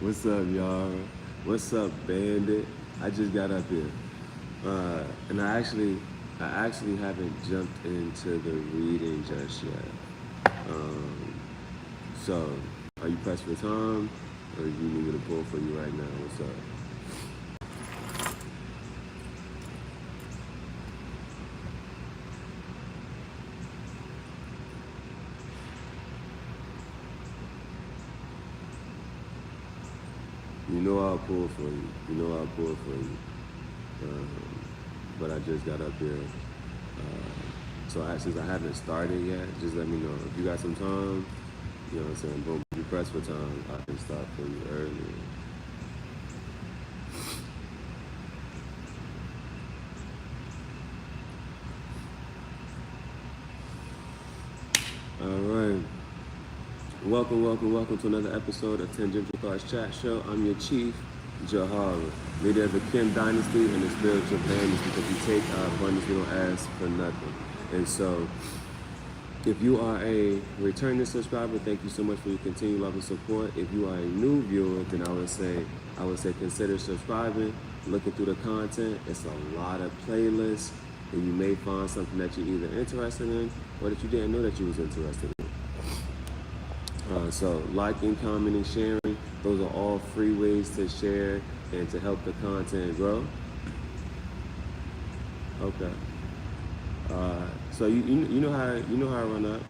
What's up, y'all? What's up, Bandit? I just got up here, and I actually haven't jumped into the reading just yet. So, are you pressed for time, or do you need me to pull for you right now? What's up? You know I'll pull for you. You know I'll pull for you. But I just got up here. So since I haven't started yet, just let me know. If you got some time, you know what I'm saying, boom, if you press for time, I can start for you earlier. All right. Welcome to another episode of Tangential Thoughts Chat Show. I'm your chief, Gihareh, leader of the Kim Dynasty and the spiritual families, because we take our abundance, we don't ask for nothing. And so, if you are a returning subscriber, thank you so much for your continued love and support. If you are a new viewer, then I would say consider subscribing, looking through the content. It's a lot of playlists, and you may find something that you're either interested in or that you didn't know that you was interested in. So liking, commenting, sharing, those are all free ways to share and to help the content grow. Okay. So you know how I run up.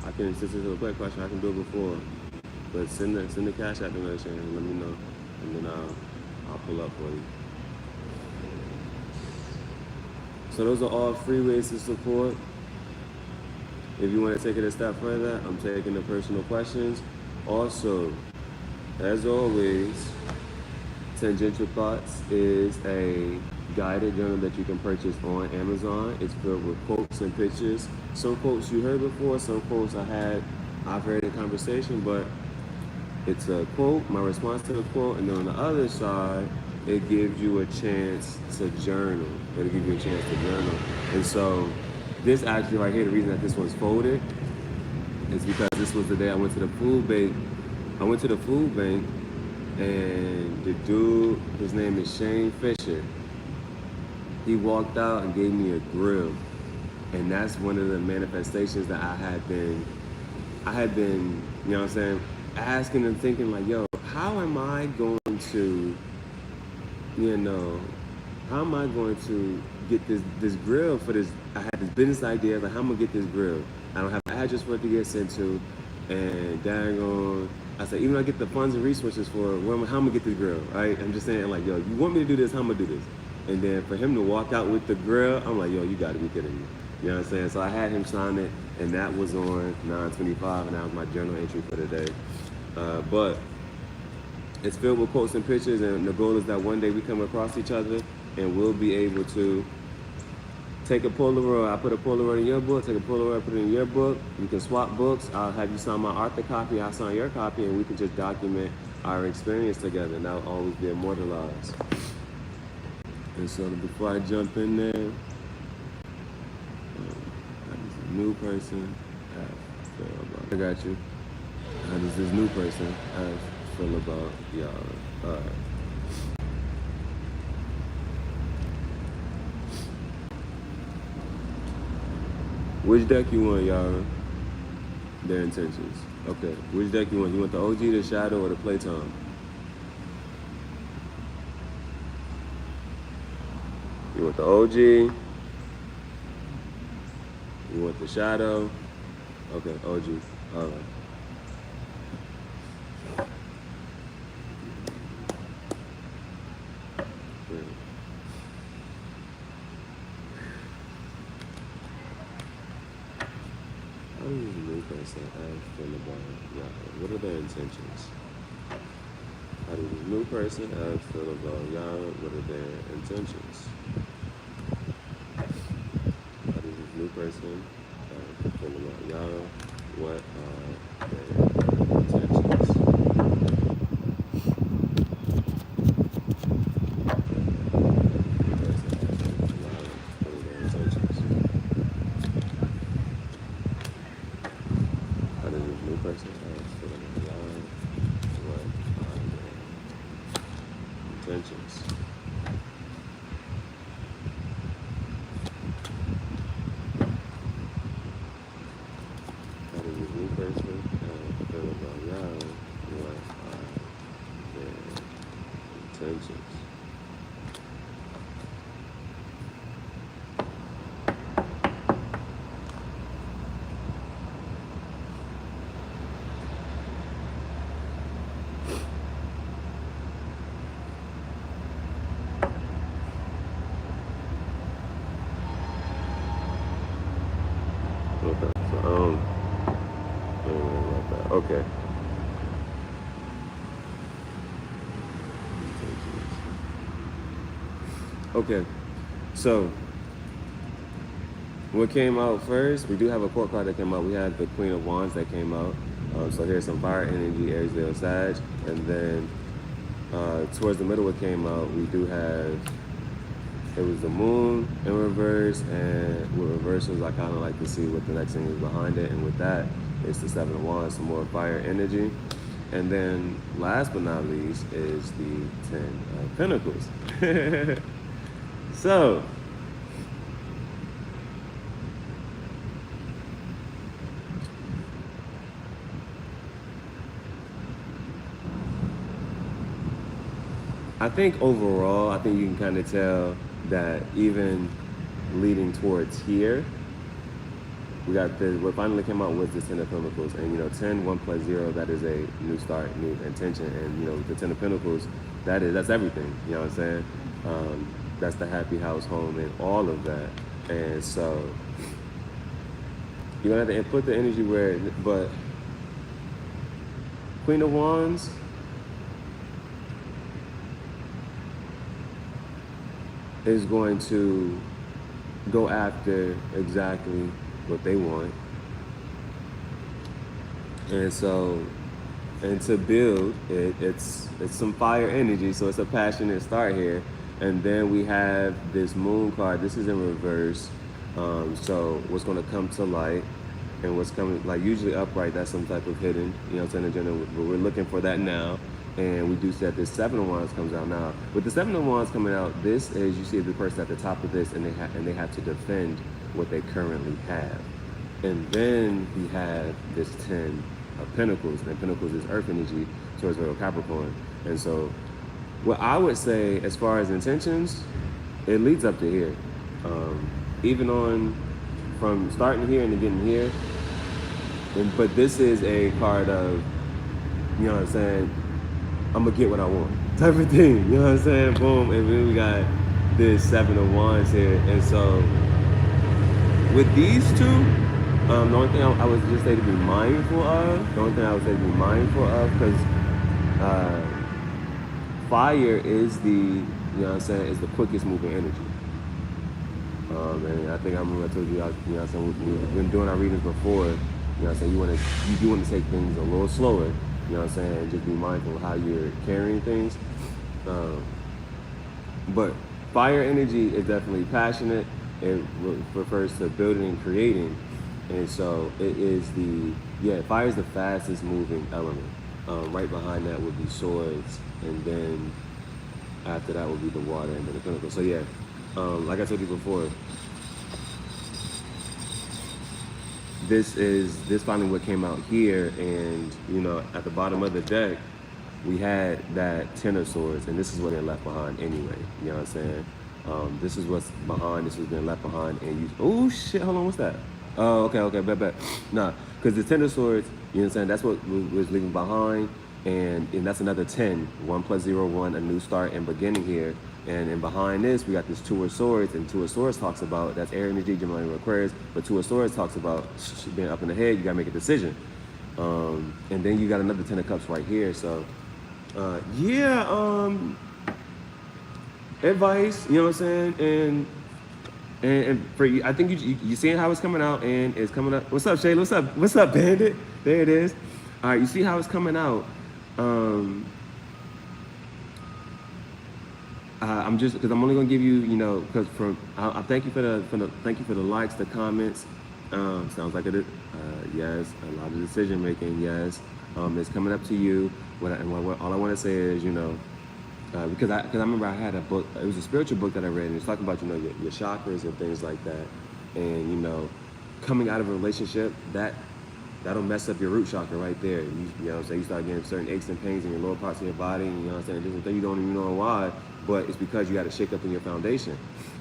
I can, since it's a quick question, I can do it before, but send the cash app donation and let me know, and then I'll pull up for you. So those are all free ways to support. If you want to take it a step further, I'm taking the personal questions. Also, as always, Tangential Thoughts is a guided journal that you can purchase on Amazon. It's filled with quotes and pictures. Some quotes you heard before, some quotes I've heard in conversation, but it's a quote, my response to the quote, and then on the other side, it gives you a chance to journal. It'll give you a chance to journal. And so, this actually right here, the reason that this one's folded is because this was the day I went to the food bank. I went to the food bank, and the dude, his name is Shane Fisher, he walked out and gave me a grill. And that's one of the manifestations that I had been, you know what I'm saying, asking and thinking like, yo, how am I going to, how am I going to get this grill for this? I had this business idea, like how I'm gonna get this grill. I don't have an address for it to get sent to, and dang on, I said, even if I get the funds and resources for it, how I'm gonna get this grill, right? I'm just saying like, yo, you want me to do this, how I'm gonna do this? And then for him to walk out with the grill, I'm like, yo, you gotta be kidding me. You know what I'm saying? So I had him sign it, and that was on 9/25, and that was my journal entry for the day. But it's filled with quotes and pictures, and the goal is that one day we come across each other and we'll be able to take a Polaroid. I put a Polaroid in your book, take a Polaroid, put it in your book. You can swap books. I'll have you sign my author copy, I'll sign your copy, and we can just document our experience together, and that'll always be immortalized. And so before I jump in there, how does this new person feel about? I got you. How does this new person feel about y'all? All right. Which deck you want, y'all? Their intentions. Okay. Which deck you want? You want the OG, the Shadow, or the PlayTime? You want the OG? You want the Shadow? Okay, OG. All right. How do you make us feel about y'all? What are their intentions? How does this new person feel about y'all? What are their intentions? How does this new person feel about y'all? What are their intentions? person has for the line, what are their intentions? How does this new person feel about y'all? What are their intentions? Okay, so I don't know about that. Okay. Okay, so what came out first, we do have a court card that came out. We had the Queen of Wands that came out. So here's some fire energy, Aries, Leo, Sag. And then towards the middle what came out, we do have, it was the moon in reverse, and with reversals, I kind of like to see what the next thing is behind it. And with that, it's the Seven of Wands, some more fire energy. And then last but not least is the 10 of Pentacles. So, I think overall, I think you can kind of tell that even leading towards here, we got what finally came out was the 10 of Pentacles. And, 10, 1 plus 0, that is a new start, new intention. And, the 10 of Pentacles, that's everything, you know what I'm saying? That's the happy house, home, and all of that. And so, you're gonna have to put the energy where, but Queen of Wands, is going to go after exactly what they want. And so, and to build, it's some fire energy, so it's a passionate start here. And then we have this moon card. This is in reverse. So what's gonna come to light and what's coming, like usually upright, that's some type of hidden, what I'm saying, but we're looking for that now. And we do see that this 7 of Wands comes out now. With the 7 of Wands coming out, this is, you see the person at the top of this, and they have to defend what they currently have. And then we have this 10 of Pentacles, and Pentacles is earth energy towards Virgo, Capricorn. And so what I would say as far as intentions, it leads up to here. Even from starting here and getting here. But this is a card of, you know what I'm saying, I'm gonna get what I want type of thing, you know what I'm saying? Boom, and then we got this 7 of Wands here. And so with these two, the only thing I would just say to be mindful of, because fire is the, is the quickest moving energy. And I think I remember I told you, we've been doing our readings before, you do want to take things a little slower. Just be mindful of how you're carrying things. But fire energy is definitely passionate. It refers to building and creating. And so it is fire is the fastest moving element. Right behind that would be swords. And then after that would be the water and then the Pentacles. So like I told you before, this finally what came out here, and at the bottom of the deck we had that 10 of Swords, and this is what they left behind anyway. You know what I'm saying? This is what's behind. This was being left behind, and oh shit, hold on, what's that? Oh, okay, bet. Nah, because the 10 of Swords, you know what I'm saying? That's what was leaving behind, and that's another 10. 1 plus 0, 1, a new start and beginning here. And behind this, we got this 2 of Swords, and 2 of Swords talks about, that's Aries energy, Gemini, and Aquarius, but 2 of Swords talks about being up in the head, you gotta make a decision. And then you got another 10 of Cups right here, so, advice, you know what I'm saying, and for you, I think you seeing how it's coming out, and it's coming up. What's up, Shayla? What's up, Bandit? There it is. All right, you see how it's coming out. I'm just, because I'm only gonna give you, because I thank you for the likes, the comments. Sounds like it is. yes. A lot of decision making, yes. It's coming up to you. All I want to say is, you know, because I remember I had a book. It was a spiritual book that I read, and it's talking about, you know, your chakras and things like that. And, you know, coming out of a relationship, that'll mess up your root chakra right there. You know what I'm saying? You start getting certain aches and pains in your lower parts of your body, and, you know what I'm saying? Different things you don't even know why, but it's because you got to shake up in your foundation.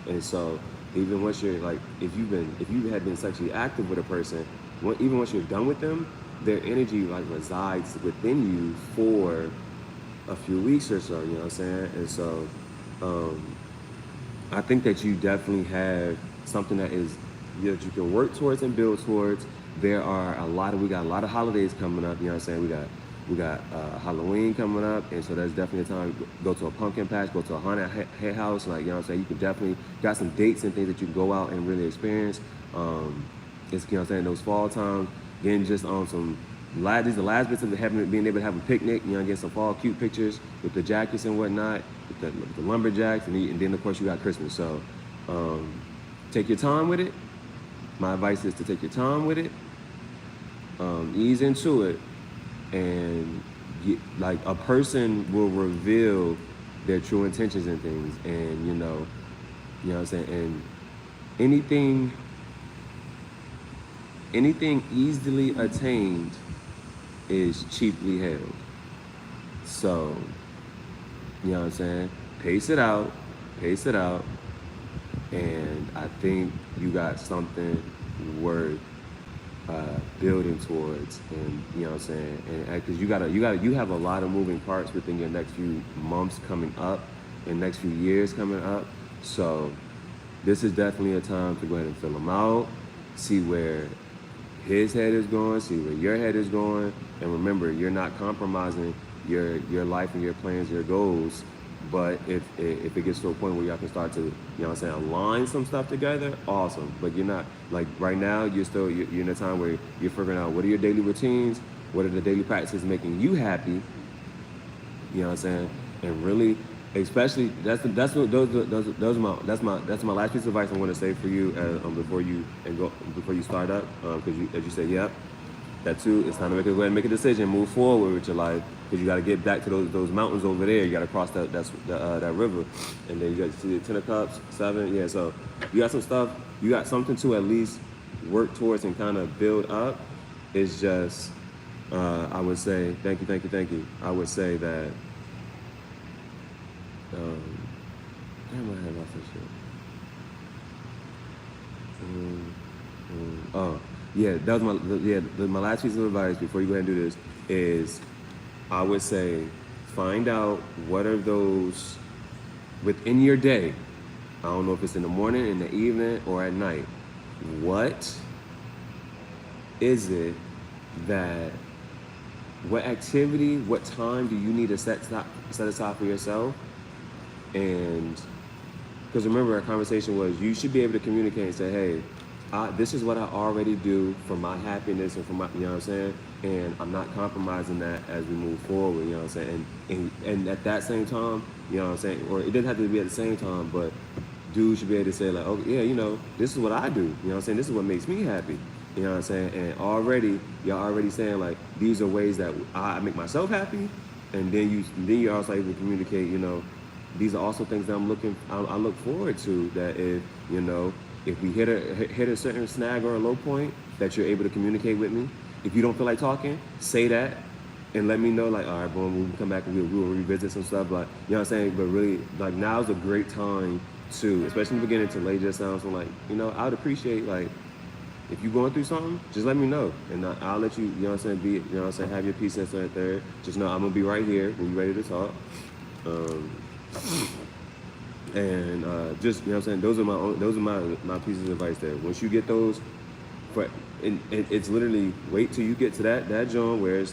And so even once you're like, if you had been sexually active with a person, even once you're done with them, their energy like resides within you for a few weeks or so, you know what I'm saying? And so I think that you definitely have something that you can work towards and build towards. We got a lot of holidays coming up, you know what I'm saying? We got Halloween coming up, and so that's definitely a time to go to a pumpkin patch, go to a haunted house, like, you know what I'm saying? You can definitely got some dates and things that you can go out and really experience. It's, you know what I'm saying, those fall times, getting just on some these are the last bits of being able to have a picnic, you know, get some fall cute pictures with the jackets and whatnot, with the lumberjacks, and then of course you got Christmas. So take your time with it. My advice is to take your time with it, ease into it, and like a person will reveal their true intentions and things, and you know what I'm saying, and anything easily attained is cheaply held. So, you know what I'm saying? Pace it out, and I think you got something worth building towards, and you know what I'm saying? And because you have a lot of moving parts within your next few months coming up, and next few years coming up. So, this is definitely a time to go ahead and fill them out, see where his head is going, see where your head is going, and remember, you're not compromising your life and your plans, your goals. But if it gets to a point where y'all can start to, you know what I'm saying, align some stuff together, awesome. But you're not, like right now, you're in a time where you're figuring out what are your daily routines, what are the daily practices making you happy, you know what I'm saying, and really, especially that's my last piece of advice I want to say for you before you start up, because as you said, yep, that too. It's time to go ahead and make a decision, move forward with your life, because you got to get back to those mountains over there. You got to cross that river, and then you got to see the Ten of Cups, 7. Yeah, so you got some stuff. You got something to at least work towards and kind of build up. It's just I would say thank you. I would say that. Damn, I had lost that shit. Oh, yeah, that was my last piece of advice before you go ahead and do this is, I would say, find out what are those within your day. I don't know if it's in the morning, in the evening, or at night. What is it what activity, what time do you need to set aside for yourself? And because remember, our conversation was you should be able to communicate and say, hey, this is what I already do for my happiness and for my, you know what I'm saying? And I'm not compromising that as we move forward, you know what I'm saying? And at that same time, you know what I'm saying? Or it doesn't have to be at the same time, but dude should be able to say like, oh yeah, you know, this is what I do, you know what I'm saying? This is what makes me happy, you know what I'm saying? And y'all already saying like, these are ways that I make myself happy. And then you're also able to communicate, you know, these are also things that I look forward to, that if we hit a certain snag or a low point, that you're able to communicate with me. If you don't feel like talking, say that and let me know, like, all right, boom, we can come back and we'll revisit some stuff, like, you know what I'm saying? But really, like, now's a great time to, especially in the beginning, to lay just down some, like, you know, I would appreciate, like, if you're going through something, just let me know, and I'll let you, you know what I'm saying, you know what I'm saying, have your peace and right there. Just know I'm gonna be right here when you're ready to talk. And just, you know what I'm saying, those are my pieces of advice there. Once you get those, it's literally wait till you get to that joint where it's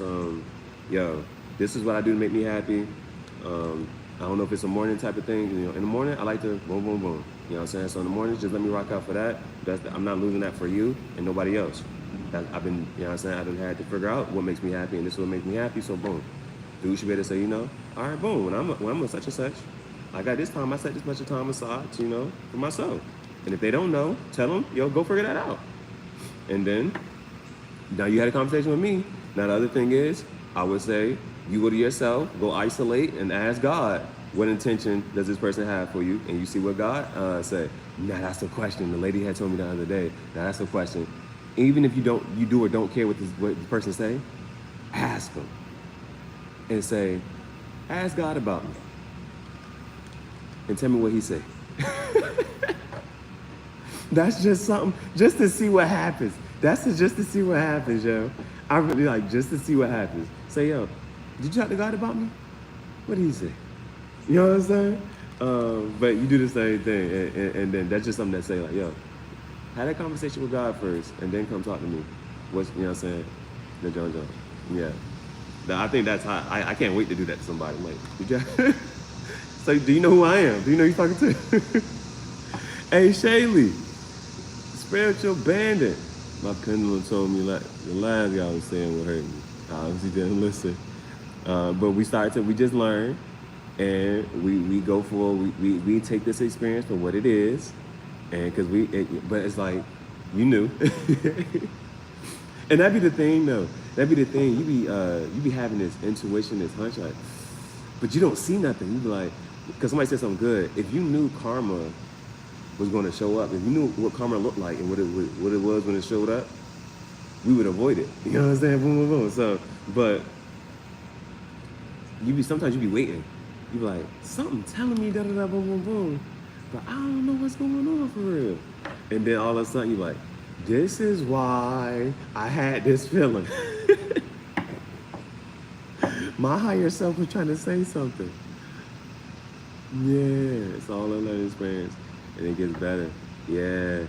yo, this is what I do to make me happy. I don't know if it's a morning type of thing, you know. In the morning I like to boom boom boom, you know what I'm saying? So in the morning, just let me rock out for that. I'm not losing that for you and nobody else. I've been, you know what I'm saying, I've had to figure out what makes me happy, and this is what makes me happy, so boom. Dude should be able to say, you know, all right, boom, when I'm a such and such, I got this time, I set this much of time aside, you know, for myself. And if they don't know, tell them, yo, go figure that out. And then Now you had a conversation with me. Now the other thing is, I would say, you go to yourself, go isolate and ask God, what intention does this person have for you? And you see what God say. Now that's the question. The lady had told me the other day. Now that's the question. Even if you do or don't care what the person say, ask them and say, ask God about me and tell me what he say. That's just something, just to see what happens. That's just to see what happens, yo. I really like just to see what happens. Say, yo, did you talk to God about me? What did he say? You know what I'm saying? But you do the same thing, and then that's just something that say like, yo, have that conversation with God first, and then come talk to me. What's, you know what I'm saying? The John. Yeah. Now, I think that's how, I can't wait to do that to somebody. I'm like, did you? So, do you know who I am? Do you know who you're talking to? Hey, Shaylee, spiritual bandit. My pendulum told me like the last guy was saying would hurt me. I obviously didn't listen. But we just learned, and we go for, we take this experience for what it is, and but it's like, you knew. And that'd be the thing though. That'd be the thing. You be having this intuition, this hunch, like, but you don't see nothing. You be like, because somebody said something good. If you knew karma was going to show up, if you knew what karma looked like and what it was when it showed up, we would avoid it. You know what I'm saying? Boom, boom, boom. So, but sometimes you be waiting. You be like, something telling me da da da boom boom boom, but I don't know what's going on for real. And then all of a sudden you like, this is why I had this feeling. My higher self was trying to say something. Yeah, it's all a learning experience, and it gets better. Yeah,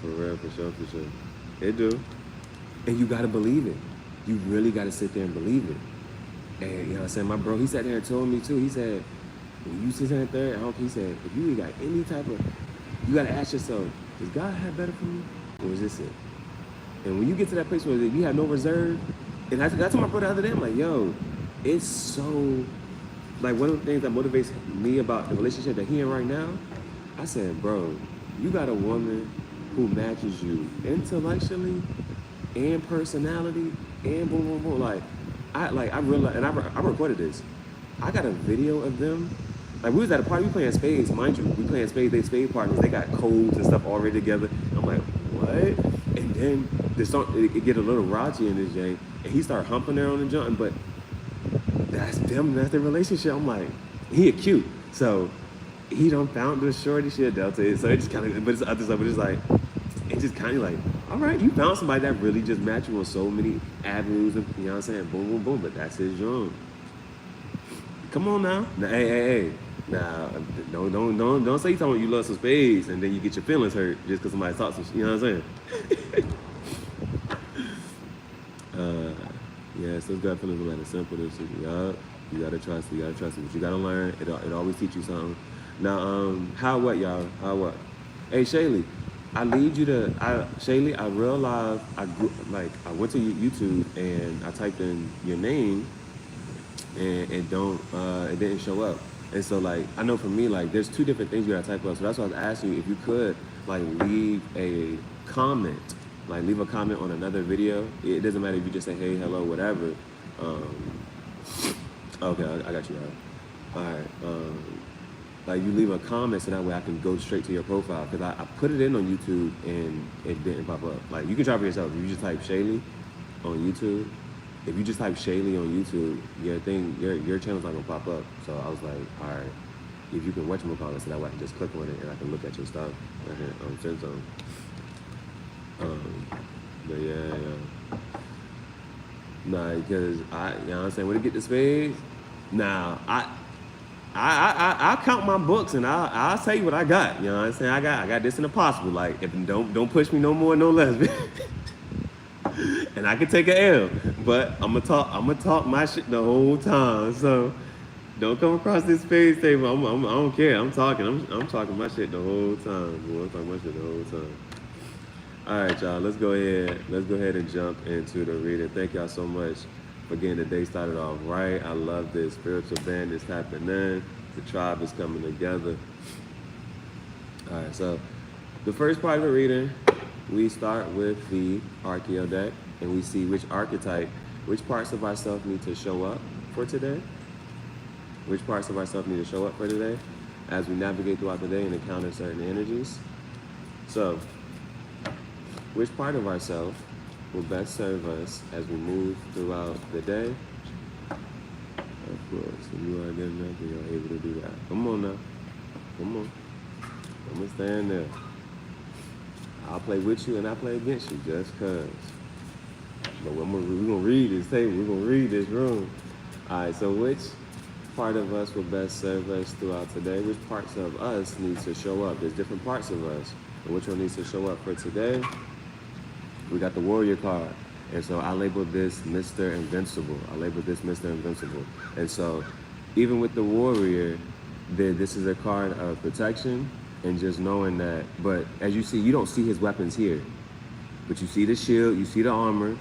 for real, for sure. It do. And you gotta believe it. You really gotta sit there and believe it. And you know what I'm saying, my bro, he sat there and told me too, he said, when you sit there, he said, if you got any type of, you gotta ask yourself, does God have better for me? Or is this it? And when you get to that place where you have no reserve, and I told my brother the other day, I'm like, yo, it's so, like one of the things that motivates me about the relationship that he in right now, I said, bro, you got a woman who matches you intellectually and personality and boom, boom, boom. I realized, and I recorded this. I got a video of them. Like, we was at a party, we playing spades, mind you. We playing spades, they spade partners. They got codes and stuff already together. I'm like, what? And then it get a little raunchy in this Jay, and he started humping there on the joint, but that's them, that's their relationship. I'm like, he a cute. So he done found the shorty shit Delta. So it just kind of, but it's other stuff, but it's like, it just kind of like, all right, you found somebody that really just match you on so many avenues, and you know what I'm saying, boom, boom, boom, but that's his joint. Come on now. Now, hey. Now, don't say you love some spades and then you get your feelings hurt just because somebody talks some shit, you know what I'm saying? Yeah, so it's got feelings like a simple this. Yup, you gotta trust it, but you gotta learn. It always teach you something. Now, how what, y'all? How what? Hey, Shaylee, I realized I went to YouTube and I typed in your name and it didn't show up. And so like, I know for me, like there's two different things you gotta type up. So that's why I was asking you if you could like leave a comment on another video. It doesn't matter if you just say, hey, hello, whatever. Okay, I got you right. All right. Like you leave a comment so that way I can go straight to your profile. Cause I put it in on YouTube and it didn't pop up. Like you can try for yourself. If you just type Shaylee on YouTube, if you just type Shaylee on YouTube, your channel's not gonna pop up. So I was like, all right, if you can watch my comments, so that way I can just click on it and I can look at your stuff. I can send some. But yeah. Nah, because you know what I'm saying, when it get to spades, now I count my books and I'll tell you what I got. You know what I'm saying? I got this in the possible. Like if don't push me no more, no less. And I can take an L, but I'm gonna talk my shit the whole time. So don't come across this spades table. I don't care. I'm talking my shit the whole time. Boy, I'm talking my shit the whole time. All right, y'all. Let's go ahead and jump into the reading. Thank y'all so much for getting the day started off right. I love this. Spiritual band is happening. The tribe is coming together. All right. So the first part of the reading, we start with the Archeo deck. and we see which archetype, which parts of ourselves need to show up for today, which parts of ourselves need to show up for today as we navigate throughout the day and encounter certain energies. So, which part of ourselves will best serve us as we move throughout the day? Of course, if you are good enough, you're able to do that. Come on now. Come on. I'm going to stand there. I'll play with you and I play against you just because. But we're going to read this table. We're going to read this room. All right, so which part of us will best serve us throughout today? Which parts of us need to show up? There's different parts of us. And which one needs to show up for today? We got the Warrior card. And so I labeled this Mr. Invincible. And so even with the Warrior, this is a card of protection and just knowing that. But as you see, you don't see his weapons here. But you see the shield, you see the armor,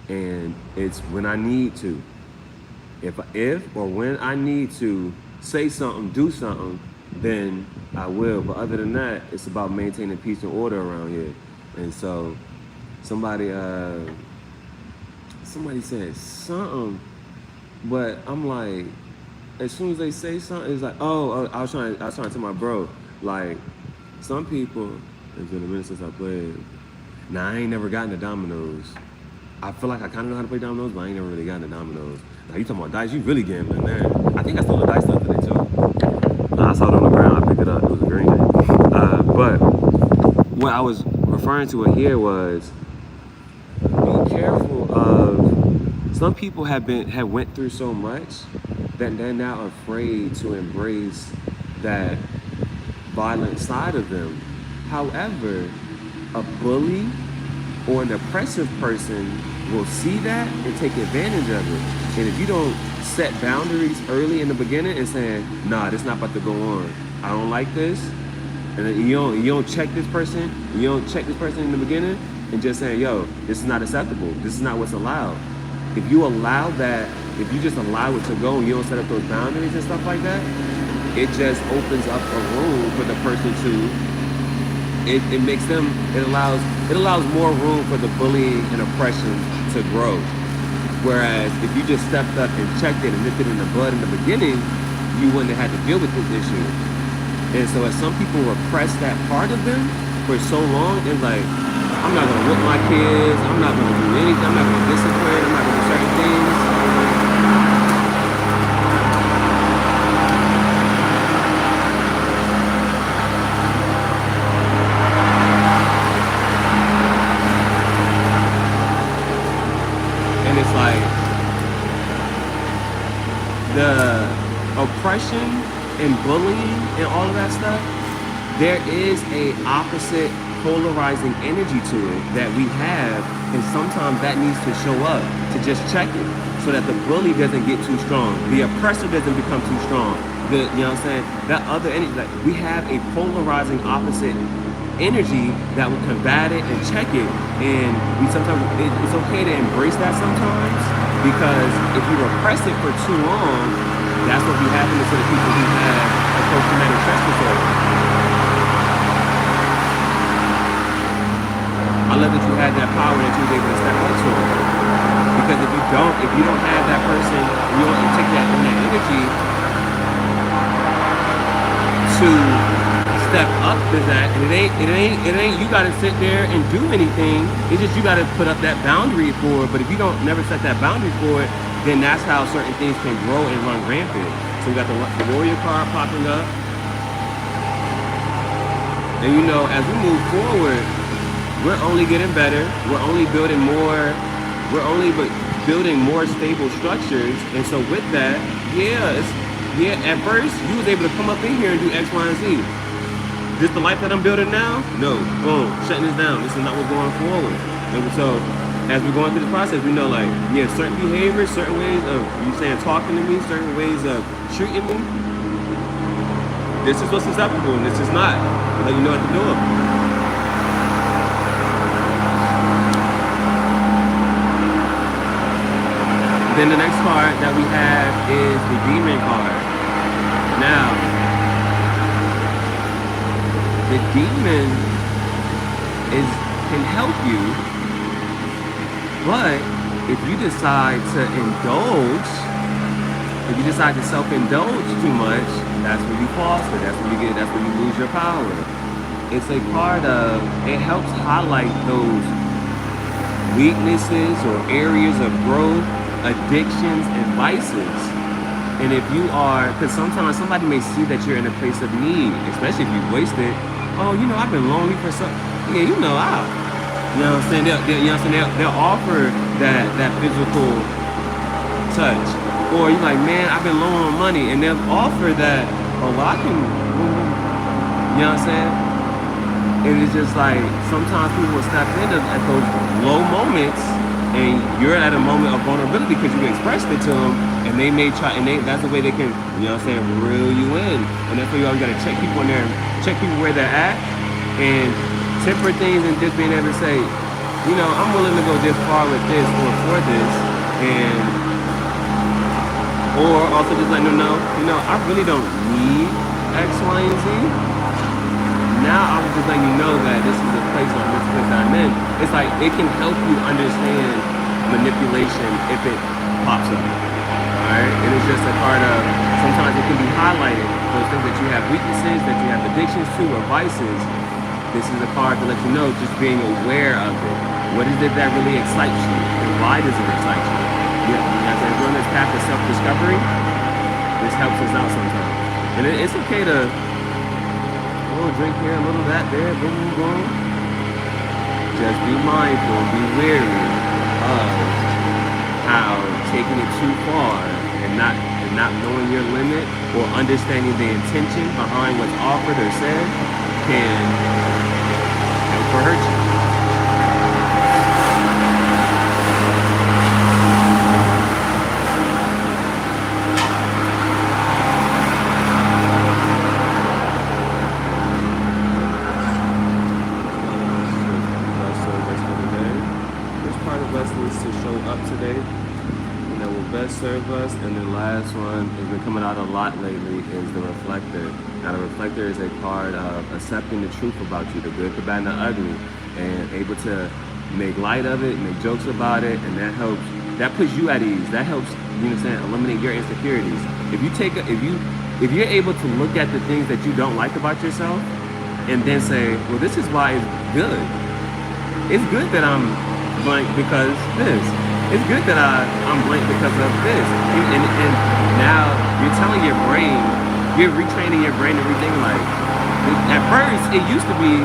and it's when I need to. If or when I need to say something, do something, then I will. But other than that, it's about maintaining peace and order around here. And so somebody said something, but I'm like, as soon as they say something, it's like, oh, I was trying to tell my bro, like, some people, it's been a minute since I played. Now, I ain't never gotten the dominoes. I feel like I kind of know how to play dominoes, but I ain't never really gotten the dominoes. Now, you talking about dice, you really gambling there. I think I stole the dice the other day, too. I saw it on the ground, I picked it up, it was a green day. But what I was referring to it here was, be careful of, some people have went through so much that they're now afraid to embrace that violent side of them. However, a bully or an oppressive person will see that and take advantage of it. And if you don't set boundaries early in the beginning and saying, nah, this not about to go on, I don't like this, and then you don't check this person in the beginning and just saying, yo, this is not acceptable, this is not what's allowed. If you allow that, if you just allow it to go and you don't set up those boundaries and stuff like that, it just opens up a room for the person to, it allows more room for the bullying and oppression to grow. Whereas if you just stepped up and checked it and nipped it in the bud in the beginning, you wouldn't have had to deal with this issue. And so as some people repress that part of them for so long, it's like, I'm not gonna whip my kids, I'm not gonna do anything, I'm not gonna discipline, I'm not gonna do certain things. And it's like, the oppression and bullying and all of that stuff, there is a opposite polarizing energy to it that we have, and sometimes that needs to show up to just check it so that the bully doesn't get too strong, the oppressor doesn't become too strong, you know what I'm saying, that other energy, like we have a polarizing opposite energy that will combat it and check it. And we sometimes, it's okay to embrace that sometimes, because if you repress it for too long, that's what be happening to the people who have a post-traumatic stress disorder. I love that you had that power that you was able to step up to it. Because if you don't have that person, you don't take that energy to step up to that, and it ain't you gotta sit there and do anything. It's just you gotta put up that boundary for it. But if you don't never set that boundary for it, then that's how certain things can grow and run rampant. So we got the Warrior card popping up. And you know, as we move forward, we're only getting better. We're only building more stable structures. And so with that, at first you was able to come up in here and do X, Y, and Z. This the life that I'm building now? No, boom, shutting this down. This is not what's going forward. And so as we're going through the process, we know like, yeah, certain behaviors, certain ways of you saying talking to me, certain ways of treating me, this is what's acceptable and this is not. Let you know what to do. Then the next card that we have is the Demon card. Now, the Demon can help you But if you decide to indulge, if you decide to self-indulge too much, that's where you foster, that's where you lose your power. It's a part of, it helps highlight those weaknesses or areas of growth, addictions, and vices. And if you are, because sometimes somebody may see that you're in a place of need, especially if you've wasted, oh, you know, I've been lonely for some, yeah, you know, you know what I'm saying? They'll offer that physical touch. Or you're like, man, I've been low on money, and they'll offer that, oh, well, I can, you know what I'm saying? And it's just like, sometimes people will step in at those low moments, and you're at a moment of vulnerability because you expressed it to them, and they may try, and that's the way they can, you know what I'm saying, reel you in. And that's why you always gotta check people in there, check people where they're at, and temper things, and just being able to say, you know, I'm willing to go this far with this or for this, or also just letting them know, you know, I really don't need X, Y, and Z. Now I'm just letting you know that this is a place or this place that I'm in. It's like, it can help you understand manipulation if it pops up. Alright? And it's just a part of, sometimes it can be highlighted, those things that you have weaknesses, that you have addictions to, or vices. This is a card to let you know, just being aware of it. What is it that really excites you? And why does it excite you? Yeah, as we're on this path of self-discovery, this helps us out sometimes. And it's okay to, a little drink here, a little that there, boom, boom, boom. Just be mindful, be wary of how taking it too far and not knowing your limit or understanding the intention behind what's offered or said can help or hurt you. Serve us. And the last one has been coming out a lot lately is the reflector. Now the reflector is a card of accepting the truth about you, the good, the bad, and the ugly, and able to make light of it, make jokes about it, and that helps, that puts you at ease. That helps, you know what I'm saying, eliminate your insecurities. If you're able to look at the things that you don't like about yourself and then say, well, this is why it's good. It's good that I'm blank because this. It's good that I'm blank because of this. And now you're telling your brain, you're retraining your brain to rethink, like, at first it used to be,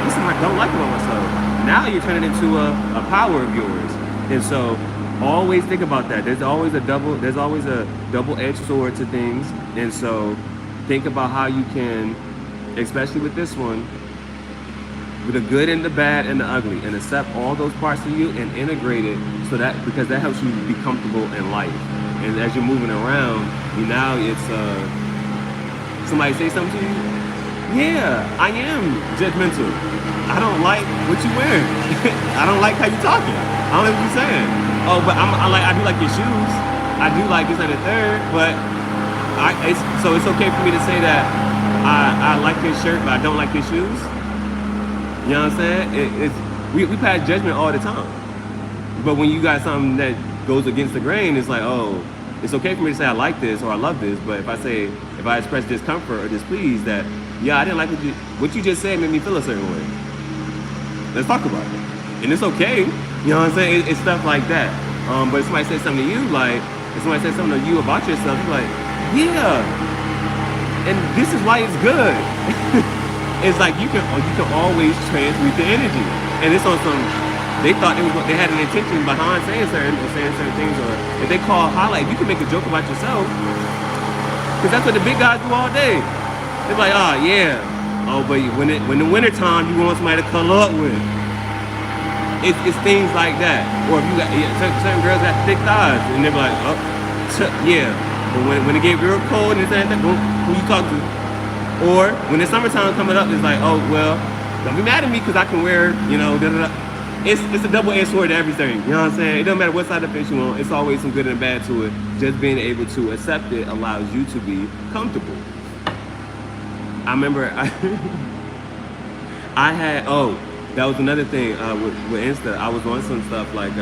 this is what I don't like about myself. Now you're turning it into a power of yours. And so always think about that. There's always a double-edged sword to things. And so think about how you can, especially with this one, with the good and the bad and the ugly, and accept all those parts of you and integrate it, so that, because that helps you be comfortable in life. And as you're moving around, now it's somebody say something to you, yeah, I am judgmental. I don't like what you wear. I don't like how you talking. I don't know what you're saying. Oh, but I do like your shoes. I do like this and the third, but so it's okay for me to say that I like your shirt, but I don't like your shoes. You know what I'm saying? We pass judgment all the time. But when you got something that goes against the grain, it's like, oh, it's okay for me to say I like this or I love this, but if I express discomfort or displeased that, yeah, I didn't like what you just said made me feel a certain way. Let's talk about it. And it's okay. You know what I'm saying? It's stuff like that. But if somebody says something to you, like, if somebody says something to you about yourself, you're like, yeah, and this is why it's good. It's like you can always transmute the energy, and it's on some. They thought they had an intention behind saying certain things, or if they call highlight, you can make a joke about yourself, because that's what the big guys do all day. They're like, oh yeah, oh but when the winter time you want somebody to cuddle up with. It's things like that, or if you got certain girls got thick thighs, and they're like, oh yeah, but when it get real cold and that, who you talk to? Or when the summertime coming up, it's like, oh, well, don't be mad at me because I can wear, you know, da-da-da. It's a double-edged sword to everything. You know what I'm saying? It doesn't matter what side of the fence you on. It's always some good and bad to it. Just being able to accept it allows you to be comfortable. I remember I had, that was another thing with Insta. I was on some stuff like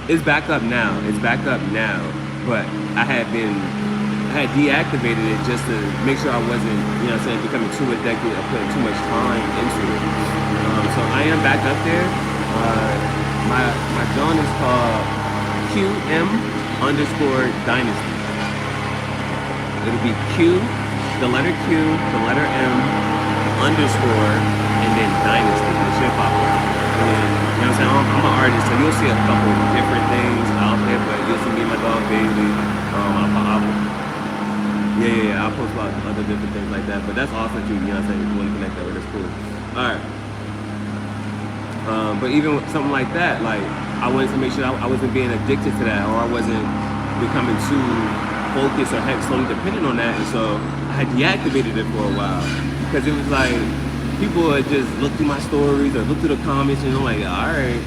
it's back up now. It's back up now, but I had deactivated it just to make sure I wasn't, you know what I'm saying, becoming too addicted or putting too much time into it. So I am back up there. My John is called QM_Dynasty. It'll be Q, the letter Q, the letter M, underscore, and then Dynasty. It should pop up. And then, you know what I'm saying? I'm an artist, so you'll see a couple different things out there, but you'll see me and my dog Bailee. I'll post about other different things like that. But that's awesome too, you know what I'm saying? If you want to connect that with, that's cool. Alright. But even with something like that, like I wanted to make sure I wasn't being addicted to that, or I wasn't becoming too focused or solely dependent on that. And so I had deactivated it for a while because it was like people would just look through my stories or look through the comments, and I'm like, all right, I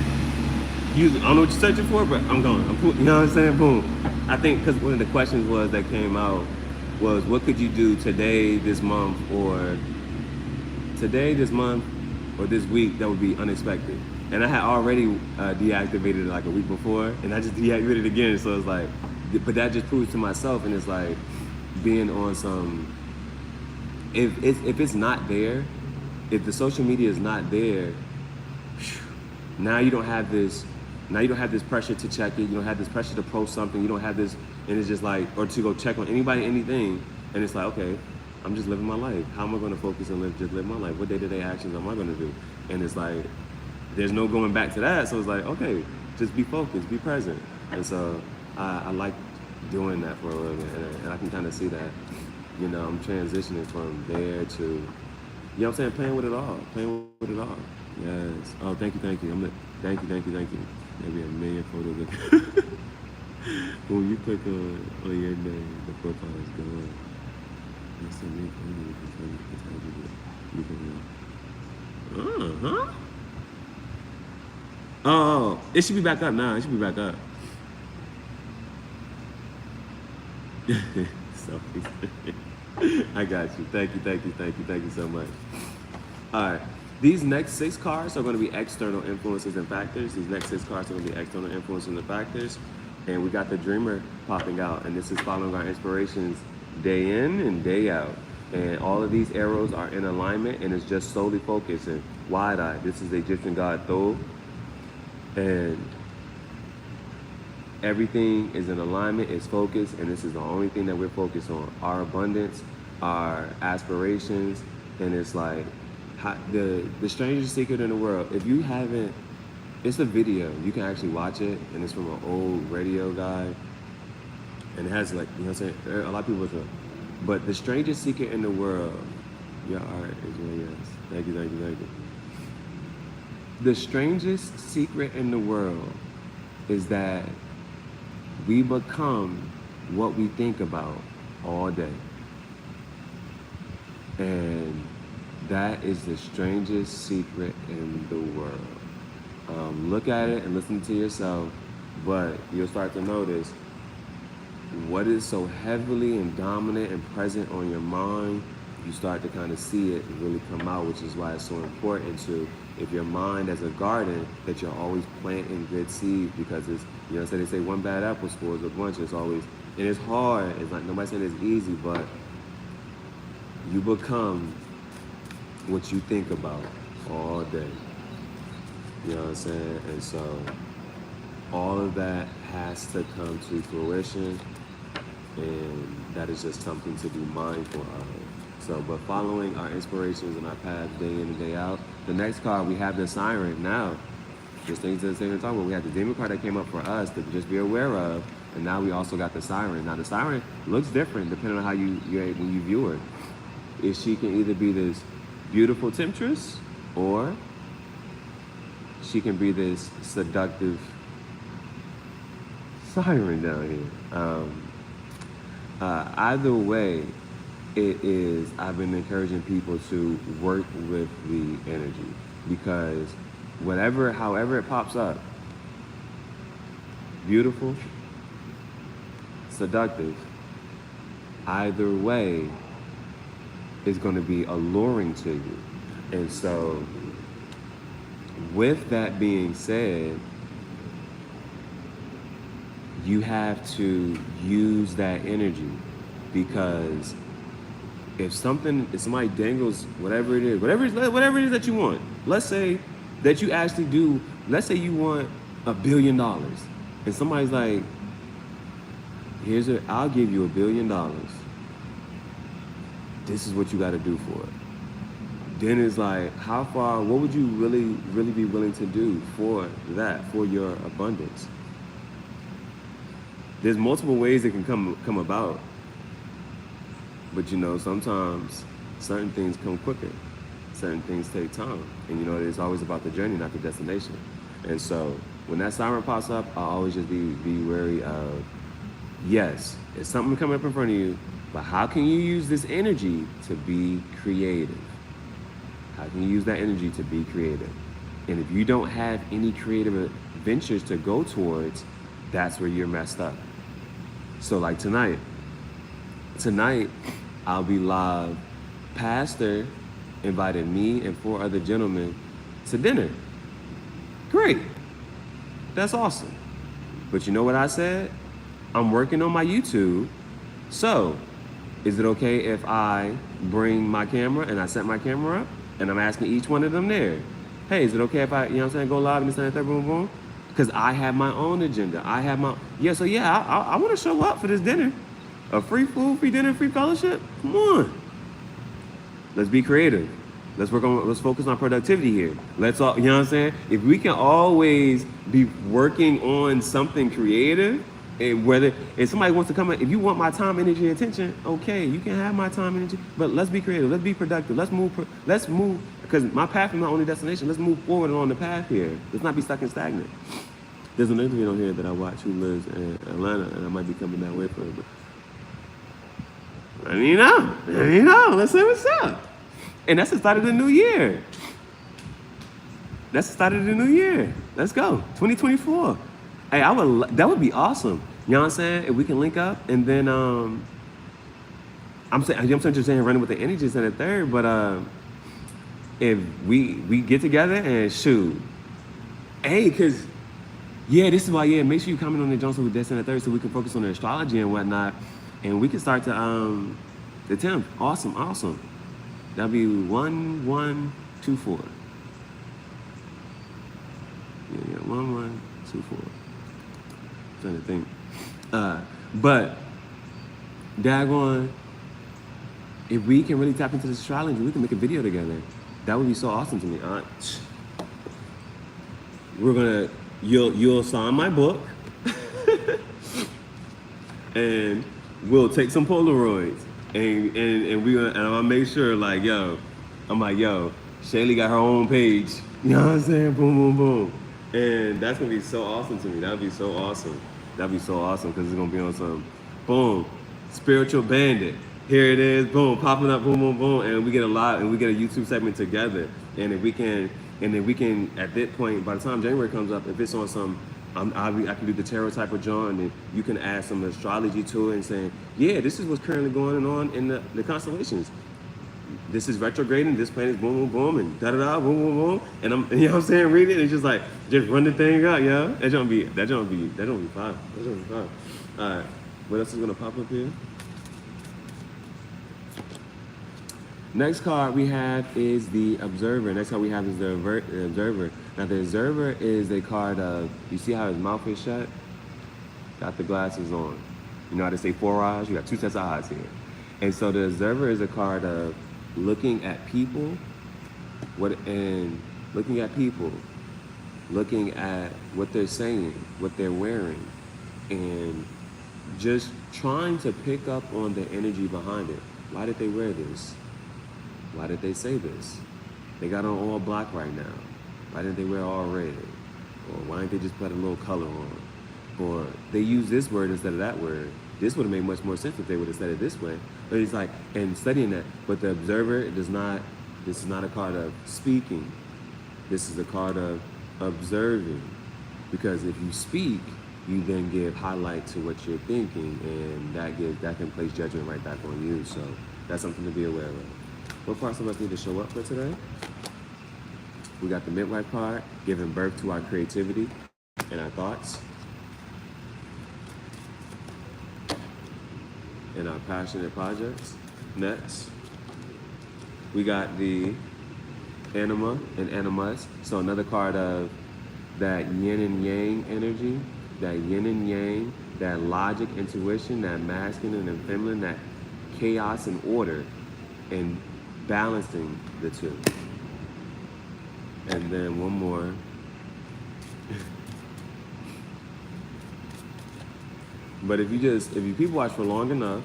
don't know what you're searching for, but I'm going. You know what I'm saying? Boom. I think because one of the questions that came out was, what could you do today, this month, or this week that would be unexpected? And I had already deactivated it like a week before, and I just deactivated it again. So it's like, but that just proves to myself, and it's like being on some. If it's not there, if the social media is not there, now you don't have this. Now you don't have this pressure to check it. You don't have this pressure to post something. You don't have this, and it's just like, or to go check on anybody, anything. And it's like, okay, I'm just living my life. How am I going to focus and live my life? What day-to-day actions am I going to do? And it's like, there's no going back to that. So it's like, okay, just be focused, be present. And so I like doing that for a little bit, and I can kind of see that. You know, I'm transitioning from there to, you know what I'm saying, playing with it all. Yes. Oh, thank you. Thank you. Thank you. Maybe a million photos of when you click on your name, the profile is gone. That's the link only you can Oh, it should be back up now. So, I got you. Thank you so much. All right. These next 6 cards are going to be external influences and factors. And we got the Dreamer popping out. And this is following our inspirations day in and day out. And all of these arrows are in alignment, and it's just solely focusing. Wide-eyed. This is the Egyptian god Thoth. And everything is in alignment, it's focused, and this is the only thing that we're focused on. Our abundance, our aspirations, and it's like, the strangest secret in the world. If you haven't, it's a video. You can actually watch it, and it's from an old radio guy, and it has, like, you know what I'm saying, a lot of people know. But the strangest secret in the world, your art is really yes. Thank you. The strangest secret in the world is that we become what we think about all day. And that is the strangest secret in the world. Look at it and listen to yourself, but you'll start to notice what is so heavily and dominant and present on your mind. You start to kind of see it really come out, which is why it's so important to, if your mind as a garden, that you're always planting good seeds, because it's, you know, so they say one bad apple spoils a bunch. It's always, and it's hard. It's like, nobody's saying it's easy, but you become what you think about all day. You know what I'm saying? And so all of that has to come to fruition, and that is just something to be mindful of. So, but following our inspirations and our paths day in and day out. The next card, we have the Siren now. Just things that we're talking about. We have the Demon card that came up for us to just be aware of, and now we also got the Siren. Now the Siren looks different depending on how when you view her. She can either be this beautiful temptress, or she can be this seductive siren down here. Either way, it is, I've been encouraging people to work with the energy, because however it pops up, beautiful, seductive, either way is going to be alluring to you. And so with that being said, you have to use that energy, because if somebody dangles whatever it is that you want, let's say that you actually do, let's say you want $1 billion, and somebody's like, I'll give you $1 billion. This is what you got to do for it. Then it's like, how far, what would you really be willing to do for that, for your abundance? There's multiple ways it can come about. But you know, sometimes certain things come quicker. Certain things take time. And you know, it's always about the journey, not the destination. And so when that siren pops up, I always just be wary of, yes, it's something coming up in front of you, but how can you use this energy to be creative? How can you use that energy to be creative? And if you don't have any creative ventures to go towards, that's where you're messed up. So like tonight, I'll be live. Pastor invited me and 4 other gentlemen to dinner. Great. That's awesome. But you know what I said? I'm working on my YouTube. So, is it okay if I bring my camera and I set my camera up and I'm asking each one of them there, hey, is it okay if I, you know what I'm saying, go live and this and that, boom, boom? Because I have my own agenda. I want to show up for this dinner. A free food, free dinner, free fellowship? Come on. Let's be creative. Let's focus on productivity here. Let's all, you know what I'm saying? If we can always be working on something creative, and whether, if somebody wants to come in, if you want my time, energy, and attention, okay, you can have my time, energy, but let's be creative. Let's be productive. Let's move, because my path is my only destination. Let's move forward along the path here. Let's not be stuck and stagnant. There's an interview on here that I watch who lives in Atlanta, and I might be coming that way for it. Let me know. Let's see what's up. And that's the start of the new year. Let's go. 2024. Hey, that would be awesome. You know what I'm saying? If we can link up, and then I'm just saying running with the energies in the third, but if we get together and shoot. Hey, cause this is why, make sure you comment on the Johnson with Destiny Third so we can focus on the astrology and whatnot. And we can start to the 10th. Awesome. That'll be 1124. Yeah, 1124. Trying to think. But daggone, if we can really tap into this astrology, we can make a video together. That would be so awesome to me. You'll sign my book, and we'll take some Polaroids, and I'll make sure, like, Shaylee got her own page. You know what I'm saying? Boom, boom, boom. And that's gonna be so awesome to me. That'd be so awesome because it's gonna be on some, boom, spiritual bandit. Here it is, boom, popping up, boom, boom, boom, and we get a YouTube segment together. And if we can, at that point, by the time January comes up, if it's on some, I can do the tarot type of John, and you can add some astrology to it and saying, this is what's currently going on in the constellations. This is retrograding, this planet is boom, boom, boom, and da-da-da, boom, boom, boom. And I'm, you know what I'm saying, read it, and just like, just run the thing out, yo. That don't be fun. All right, what else is gonna pop up here? Next card we have is the Observer. Next card we have is the Observer. Now the Observer is a card of, you see how his mouth is shut? Got the glasses on. You know how they say 4 eyes? You got 2 sets of eyes here. And so the Observer is a card of looking at people, looking at what they're saying, what they're wearing, and just trying to pick up on the energy behind it. Why did they wear this? Why did they say this? They got on all black right now. Why didn't they wear all red? Or why didn't they just put a little color on? Or they use this word instead of that word. This would have made much more sense if they would have said it this way. But it's like, and studying that, but the Observer this is not a card of speaking. This is a card of observing. Because if you speak, you then give highlight to what you're thinking, and that can place judgment right back on you. So that's something to be aware of. What parts of us need to show up for today? We got the midwife card, giving birth to our creativity and our thoughts and our passionate projects. Next, we got the anima and animus. So another card of that yin and yang energy, that yin and yang, that logic, intuition, that masculine and feminine, that chaos and order, and balancing the two. And then one more. But if you people watch for long enough,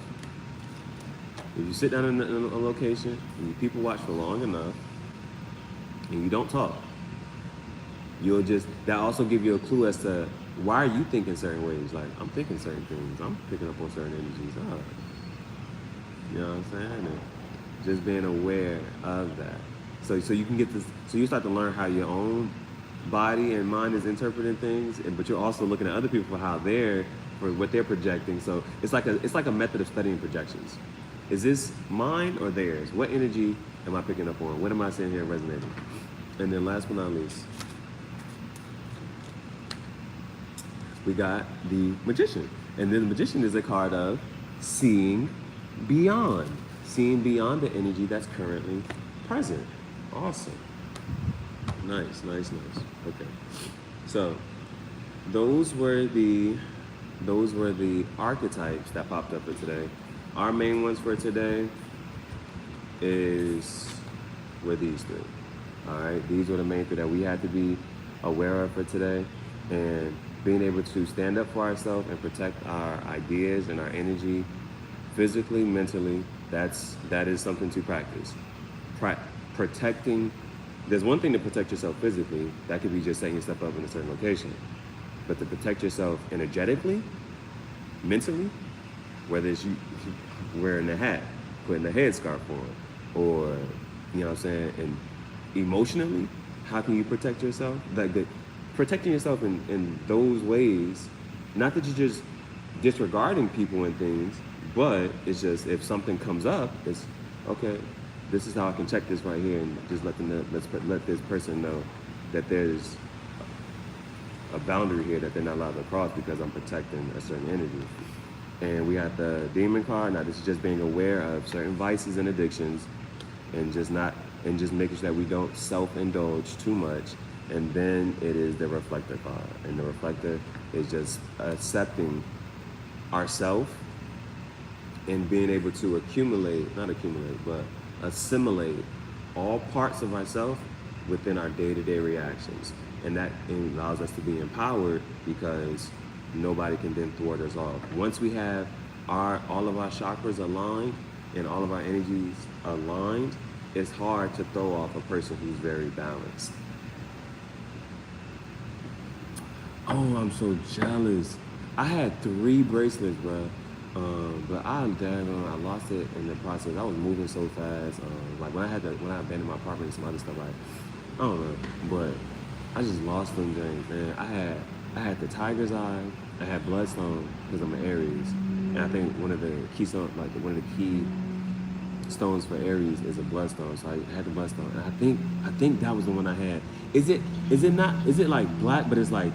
if you sit down in a location and you people watch for long enough and you don't talk, that also give you a clue as to why are you thinking certain ways. Like, I'm thinking certain things, I'm picking up on certain energies. You know what I'm saying? And just being aware of that. So you can get this, so you start to learn how your own body and mind is interpreting things, but you're also looking at other people for what they're projecting. So it's like a method of studying projections. Is this mine or theirs? What energy am I picking up on? What am I sitting here resonating? And then last but not least, we got the Magician. And then the Magician is a card of seeing beyond the energy that's currently present. Awesome. Nice. Okay. So those were the archetypes that popped up for today. Our main ones for today were these three. All right, these were the main three that we had to be aware of for today, and being able to stand up for ourselves and protect our ideas and our energy, physically, mentally. That is something to practice. Protecting. There's one thing to protect yourself physically. That could be just setting yourself up in a certain location. But to protect yourself energetically, mentally, whether it's you wearing a hat, putting a headscarf on, or, you know what I'm saying, and emotionally, how can you protect yourself? Protecting yourself in those ways, not that you're just disregarding people and things, but it's just if something comes up, it's okay, this is how I can check this right here, and just let this person know that there's a boundary here that they're not allowed to cross because I'm protecting a certain energy. And we have the Demon card. Now this is just being aware of certain vices and addictions, and just making sure that we don't self-indulge too much. And then it is the Reflector card, and the Reflector is just accepting ourselves and being able to assimilate all parts of ourselves within our day-to-day reactions. And that allows us to be empowered because nobody can then thwart us off. Once we have all of our chakras aligned and all of our energies aligned, it's hard to throw off a person who's very balanced. Oh, I'm so jealous. I had 3 bracelets, bro. But I lost it in the process. I was moving so fast. Like when I abandoned my property and some other stuff, like, I don't know, but I just lost them things, man. I had the Tiger's Eye. I had Bloodstone because I'm an Aries, and I think one of the key stones for Aries is a Bloodstone. So I had the Bloodstone, and I think that was the one I had. Is it like black, but it's like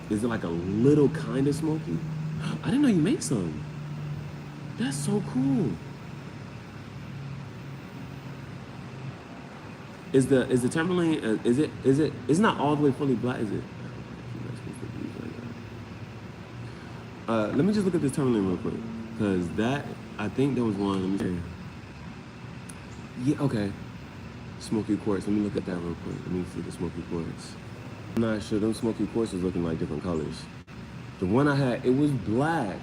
is it like a little kind of smoky? I didn't know you make some. That's so cool. Is the tourmaline, it's not all the way fully black, is it? Let me just look at this tourmaline real quick, because I think there was one, let me see. Yeah, okay. Smoky quartz, let me look at that real quick. Let me see the smoky quartz. I'm not sure, those smoky quartz was looking like different colors. The one I had, it was black.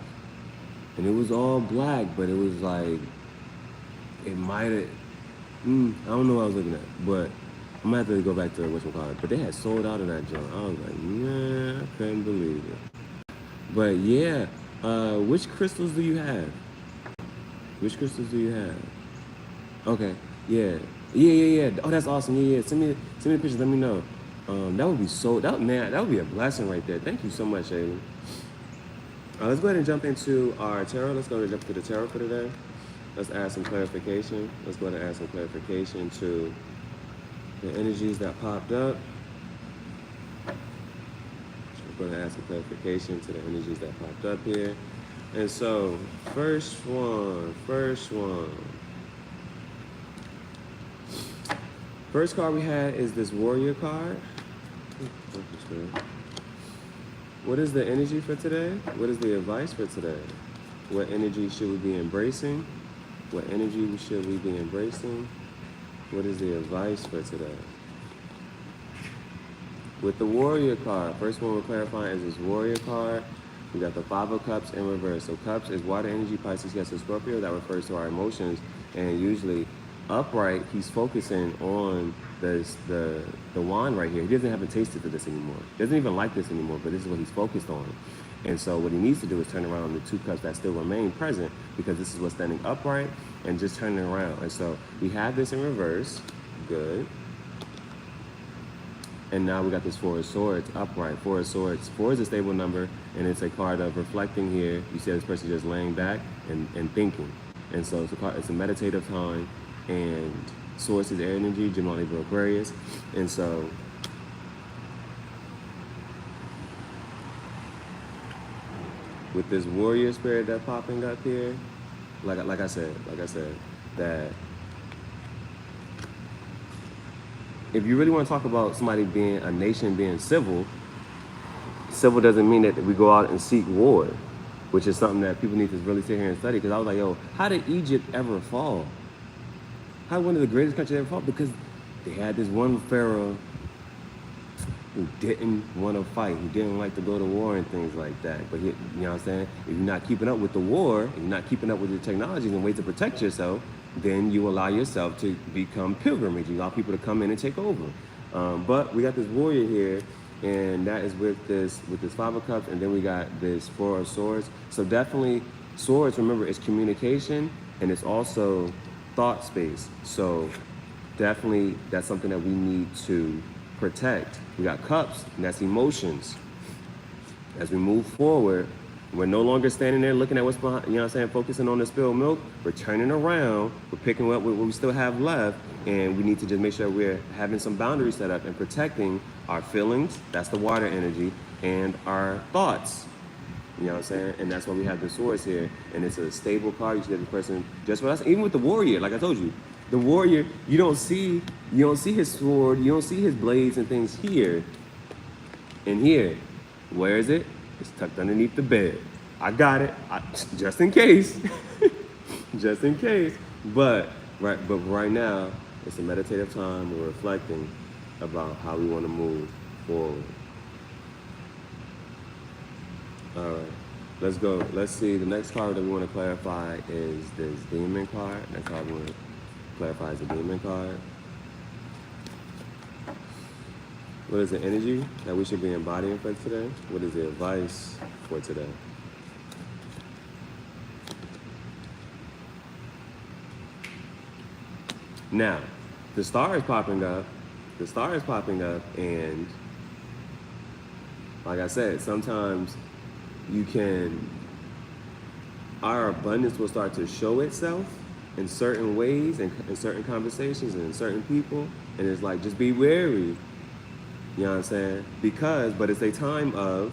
And it was all black, but it was like, it might have, I don't know what I was looking at, but I'm gonna have to go back to what's it called. But they had sold out of that junk. I was like, yeah, I couldn't believe it. But yeah, which crystals do you have? Okay, yeah. Oh, that's awesome. Yeah. Send me a picture. Let me know. That would be a blessing right there. Thank you so much, Aiden. Let's go ahead and jump into our tarot. Let's go ahead and jump to the tarot for today. Let's add some clarification. Let's go ahead and add some clarification to the energies that popped up. I'm going to ask a clarification to the energies that popped up here. And so, first one. First card we had is this warrior card. What is the energy for today? What is the advice for today? What energy should we be embracing? What energy should we be embracing? What is the advice for today? With the warrior card, first one we're clarifying is this warrior card. We got the 5 of Cups in reverse. So Cups is water energy, Pisces, yes, and Scorpio. That refers to our emotions. And usually upright, he's focusing on the wand right here. He doesn't have a taste for this anymore. He doesn't even like this anymore, but this is what he's focused on. And so what he needs to do is turn around the 2 cups that still remain present, because this is what's standing upright, and just turning around. And so we have this in reverse. Good. And now we got this 4 of Swords upright. 4 of Swords. 4 is a stable number, and it's a card of reflecting here. You see this person just laying back and thinking. And so it's a meditative time, and Swords is air energy, Gemini, Libra, Aquarius. And so with this warrior spirit that's popping up here, like I said, that if you really want to talk about somebody being, a nation being civil doesn't mean that we go out and seek war, which is something that people need to really sit here and study. Because I was like, yo, how did Egypt ever fall? How one of the greatest countries ever fall? Because they had this one pharaoh who didn't want to fight, who didn't like to go to war and things like that. But you know what I'm saying? If you're not keeping up with the war, if you're not keeping up with the technologies and ways to protect yourself, then you allow yourself to become pilgrimage. You allow people to come in and take over. But we got this warrior here, and that is with this 5 of Cups, and then we got this 4 of Swords. So definitely, Swords, remember, it's communication, and it's also thought space. So definitely, that's something that we need to protect. We got Cups, and that's emotions. As we move forward, we're no longer standing there looking at what's behind, you know what I'm saying, focusing on the spilled milk. We're turning around, we're picking up what we still have left, and we need to just make sure we're having some boundaries set up and protecting our feelings, that's the water energy, and our thoughts. You know what I'm saying? And that's why we have the Swords here. And it's a stable card. You see that the person, just for us, even with the warrior, like I told you, the warrior, you don't see his sword, you don't see his blades and things here and here. Where is it? It's tucked underneath the bed. I got it, just in case, just in case. But right now, it's a meditative time. We're reflecting about how we want to move forward. All right, let's go. Let's see. The next card that we want to clarify is this demon card. Next card we want to clarify is the demon card. What is the energy that we should be embodying for today? What is the advice for today? Now, the star is popping up. The star is popping up, and like I said, sometimes our abundance will start to show itself in certain ways and in certain conversations and in certain people. And it's like, just be wary. You know what I'm saying? But it's a time of,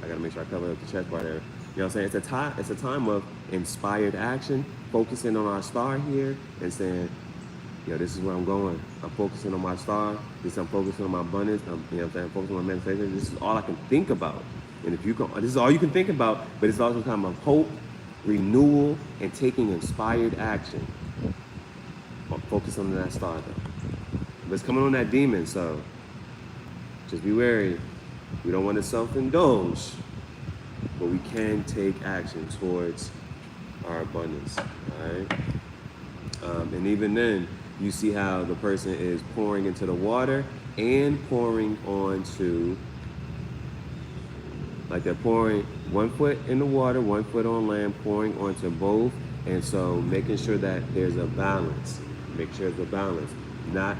I gotta make sure I cover up the chest part there. You know what I'm saying? It's a time of inspired action, focusing on our star here and saying, yo, this is where I'm going. I'm focusing on my star. I'm focusing on my abundance. You know what I'm saying? I'm focusing on my manifestation. This is all I can think about. And this is all you can think about, but it's also a time of hope, renewal, and taking inspired action. Focus on that star though. But it's coming on that demon, so just be wary. We don't want to self-indulge, but we can take action towards our abundance, all right? And even then, you see how the person is pouring into the water and pouring onto, like they're pouring 1 foot in the water, 1 foot on land, pouring onto both. And so making sure that there's a balance. Make sure there's a balance. Not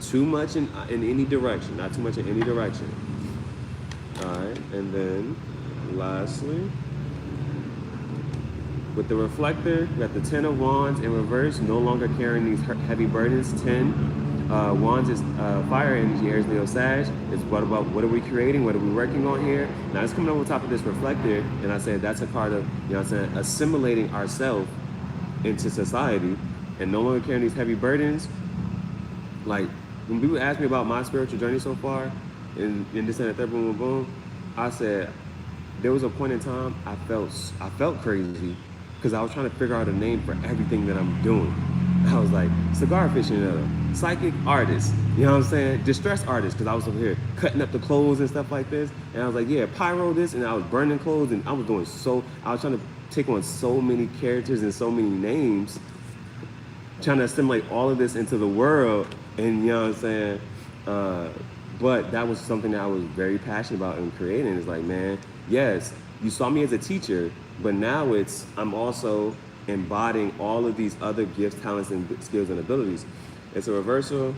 too much in any direction. Not too much in any direction. All right, and then lastly, with the reflector, we got the 10 of Wands in reverse, no longer carrying these heavy burdens. 10 Wands is fire energy, Aries, Leo, Sag. It's what are we creating? What are we working on here? Now it's coming over top of this reflector, and I said that's a part of, you know what I'm saying, assimilating ourselves into society and no longer carrying these heavy burdens. Like, when people ask me about my spiritual journey so far, in this and the third, boom, boom, boom, I said, there was a point in time I felt crazy because I was trying to figure out a name for everything that I'm doing. I was like, cigar aficionado, psychic artist, you know what I'm saying? Distress artist, because I was over here cutting up the clothes and stuff like this. And I was like, yeah, pyro this, and I was burning clothes, and I was trying to take on so many characters and so many names, trying to assimilate all of this into the world, and you know what I'm saying? But that was something that I was very passionate about in creating. It's like, man, yes, you saw me as a teacher, but now I'm also embodying all of these other gifts, talents, and skills and abilities. It's a reversal,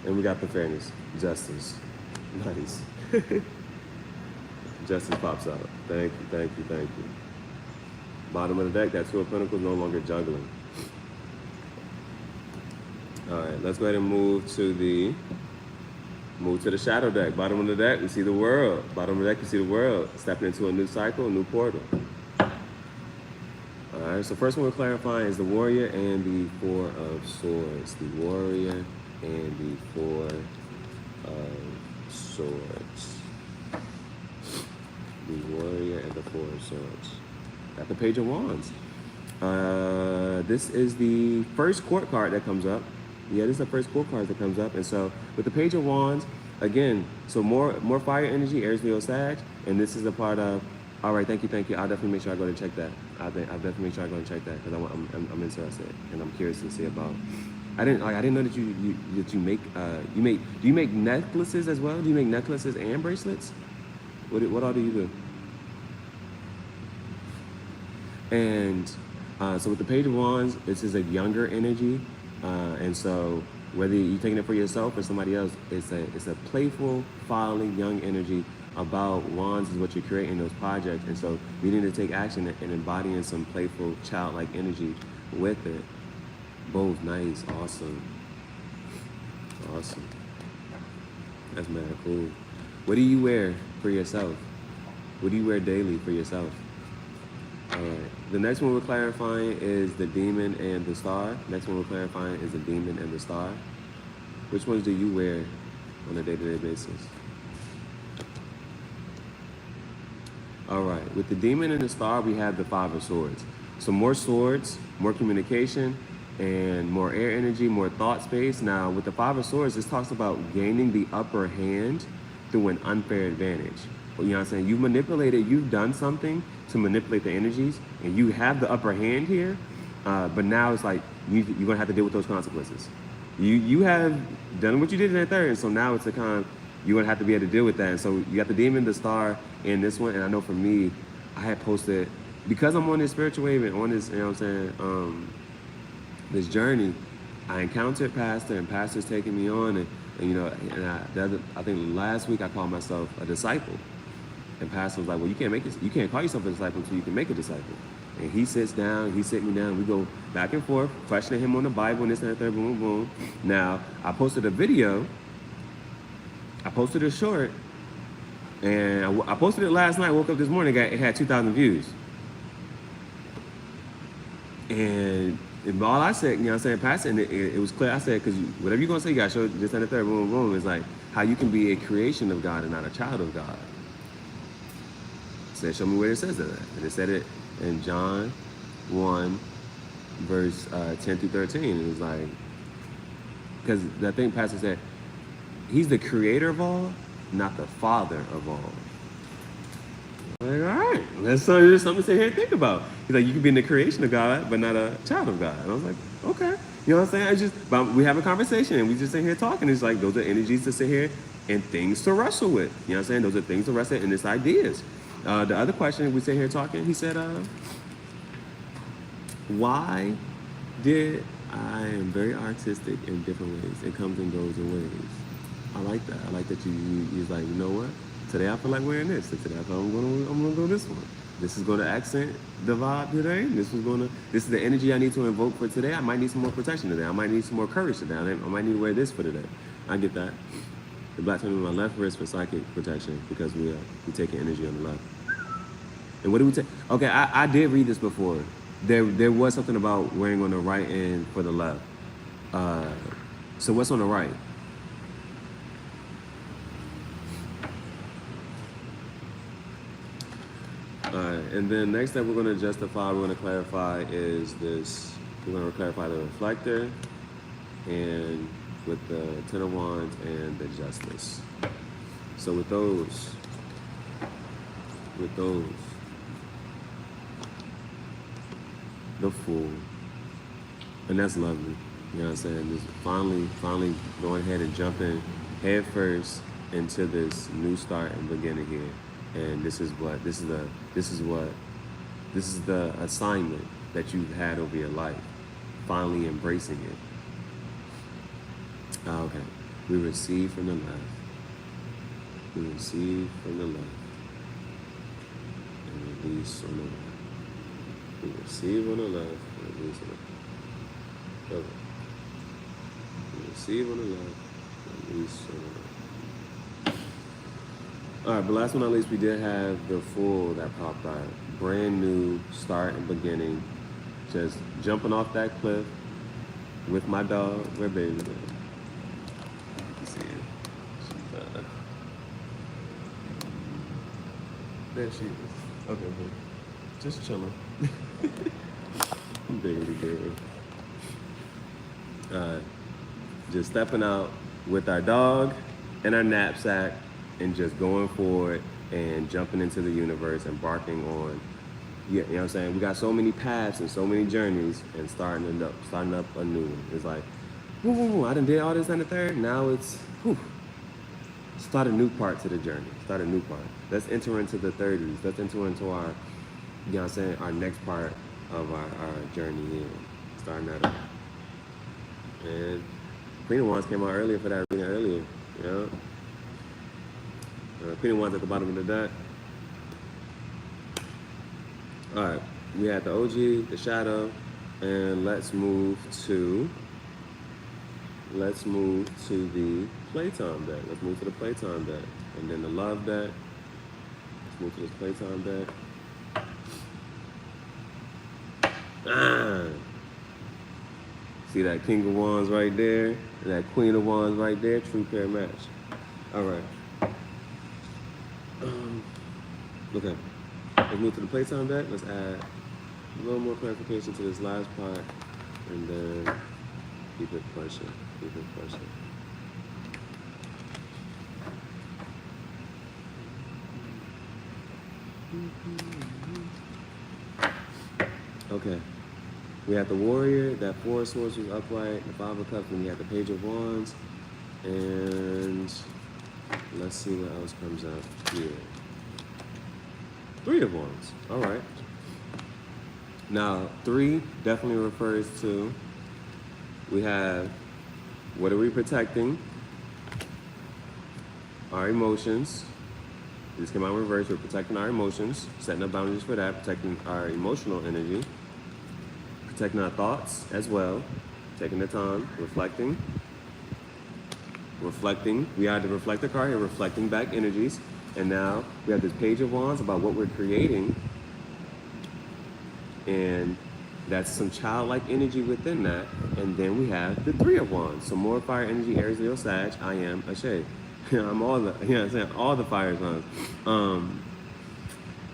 and we got the fairness, justice. Nice. Justice pops out. Thank you, thank you, thank you. Bottom of the deck, that Two of Pentacles, no longer juggling. All right, let's go ahead and move to the shadow deck. Bottom of the deck, we see the world. Bottom of the deck, we see the world. Stepping into a new cycle, a new portal. All right, so first one we're clarifying is the Warrior and the Four of Swords. The Warrior and the Four of Swords. The Warrior and the Four of Swords. Got the Page of Wands. This is the first court card that comes up. Yeah, this is the first court card that comes up. And so with the Page of Wands, again, so more fire energy, Aries, Leo, Sag, and this is a part of, all right, thank you. I'll definitely make sure I go and check that. I'll definitely make sure I go and check that because I'm interested and I'm curious to see about. I didn't know that do you make necklaces as well? Do you make necklaces and bracelets? What all do you do? And so with the Page of Wands, this is a younger energy, and so whether you're taking it for yourself or somebody else, it's a playful, folly, young energy about wands is what you're creating those projects, and so you need to take action and embodying some playful, childlike energy with it. Both nice, awesome. That's mad cool. What do you wear for yourself? What do you wear daily for yourself? All right. The next one we're clarifying is the Demon and the Star. Next one we're clarifying is the Demon and the Star. Which ones do you wear on a day-to-day basis? All right, with the Demon and the Star, we have the Five of Swords. So more swords, more communication, and more air energy, more thought space. Now, with the Five of Swords, this talks about gaining the upper hand through an unfair advantage. You know what I'm saying? You've done something to manipulate the energies, and you have the upper hand here, but now it's like you're gonna have to deal with those consequences. You have done what you did in that third, and so now it's a kind of, you're gonna have to be able to deal with that. And so you got the Demon, the Star, in this one, and I know for me, I had posted, because I'm on this spiritual wave and on this, you know what I'm saying, this journey, I encountered Pastor, and Pastor's taking me on, and you know, and I think last week I called myself a disciple. And Pastor was like, well, you can't call yourself a disciple until you can make a disciple. And he sits down, he sit me down, we go back and forth, questioning him on the Bible and this and that, third, boom, boom. Now, I posted a video, I posted a short, and I posted it last night, woke up this morning, it had 2,000 views. And all I said, you know what I'm saying, Pastor, and it was clear, I said, because whatever you're going to say, you got to show this and the third, boom, boom, it's like how you can be a creation of God and not a child of God. Said, show me where it says that. And it said it in John 1, verse 10 through 13. It was like, because I think Pastor said, he's the creator of all, not the father of all. I'm like, all right, that's something to sit here and think about. He's like, you can be in the creation of God, but not a child of God. And I was like, okay. You know what I'm saying? But we have a conversation and we just sit here talking. It's like, those are energies to sit here and things to wrestle with. You know what I'm saying? Those are things to wrestle and it's ideas. The other question, we sit here talking, he said, why did I am very artistic in different ways. It comes and goes in ways. I like that. I like that you're like, you know what? Today I feel like wearing this. And today I feel I'm gonna go this one. This is going to accent the vibe today. This is the energy I need to invoke for today. I might need some more protection today. I might need some more courage today. I might need to wear this for today. I get that. The black turn on my left wrist for psychic protection because we taking energy on the left. And what do we take? Okay, I did read this before. There was something about wearing on the right end for the left. So what's on the right? Alright, and then next that we're going to justify, we're going to clarify is this. We're going to clarify the reflector and with the Ten of Wands and the Justice. So with those, the Fool, and that's lovely. You know what I'm saying? Just finally going ahead and jumping head first into this new start and beginning here. And this is the assignment that you've had over your life. Finally embracing it. Okay. We receive from the left. We receive from the left. And release on the right. We receive on the left and release on the right. Okay. We receive on the left and release on the right. All right, but last but not least, we did have the Fool that popped out. Brand new start and beginning. Just jumping off that cliff with my dog. Where baby? See it. She's, there she is. Okay, boo. Just chilling. Baby girl. Just stepping out with our dog and our knapsack and just going forward and jumping into the universe, embarking on, you know what I'm saying? We got so many paths and so many journeys and starting up a new one. It's like, woo, I done did all this and the third. Now it's, start a new part to the journey. Start a new part. Let's enter into the 30s. Let's enter into our, you know what I'm saying, our next part of our journey here. Starting that up. And Queen of Wands came out earlier for that reading earlier, you know? Queen of Wands at the bottom of the deck. All right, we had the OG, the Shadow, and let's move to the Playtime deck. Let's move to the Playtime deck, and then the Love deck. Let's move to this Playtime deck. See that King of Wands right there, and that Queen of Wands right there. True pair match. All right. Okay, let's move to the Playtime deck. Let's add a little more clarification to this last part, and then keep it pushing. Okay, we had the Warrior, that Four of Swords was upright, the Five of Cups, and we had the Page of Wands, and let's see what else comes out here. Three of Wands. All right. Now, 3 definitely refers to, we have, what are we protecting? Our emotions. This came out in reverse. We're protecting our emotions, setting up boundaries for that, protecting our emotional energy, protecting our thoughts as well, taking the time, reflecting. We had the reflector card here, reflecting back energies. And now we have this Page of Wands about what we're creating. And that's some childlike energy within that. And then we have the Three of Wands. Some more fire energy, Aries, Leo, Sag. I am a shade. I'm all the, you know what I'm saying? All the fire signs.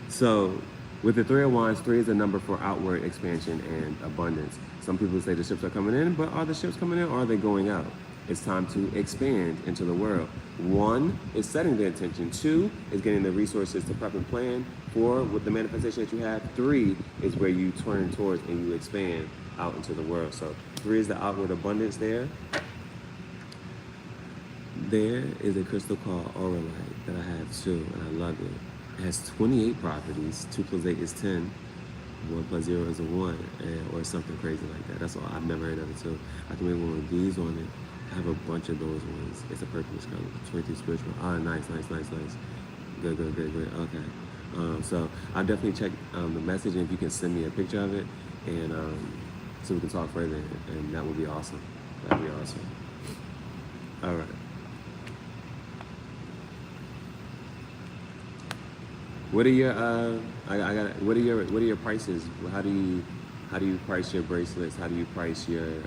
So with the Three of Wands, 3 is a number for outward expansion and abundance. Some people say the ships are coming in, but are the ships coming in or are they going out? It's time to expand into the world. 1 is setting the intention. 2 is getting the resources to prep and plan. 4, with the manifestation that you have. 3 is where you turn towards and you expand out into the world. So 3 is the outward abundance there. There is a crystal called Auralite that I have too, and I love it. It has 28 properties. 2 plus 8 is 10. 1 plus 0 is a 1, or something crazy like that. That's all. I've never heard of it too. I can make one with these on it. I have a bunch of those ones. It's a purplish color. 23 spiritual. Ah, nice. Good. Okay. So I'll definitely check the message, and if you can send me a picture of it, and so we can talk further, and that would be awesome. That'd be awesome. All right. What are your what are your prices? How do you price your bracelets? How do you price your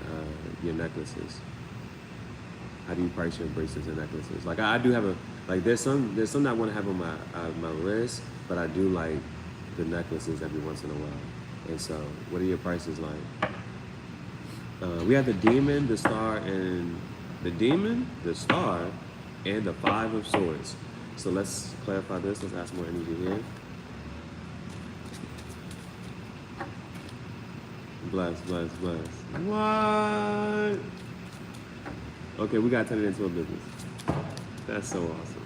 necklaces? How do you price your bracelets and necklaces? Like I do have there's some that I want to have on my wrist, but I do like the necklaces every once in a while. And so, what are your prices like? We have the demon, the star, and the 5 of swords. So let's clarify this. Let's add some more energy here. Bless. What? Okay, we gotta turn it into a business. That's so awesome.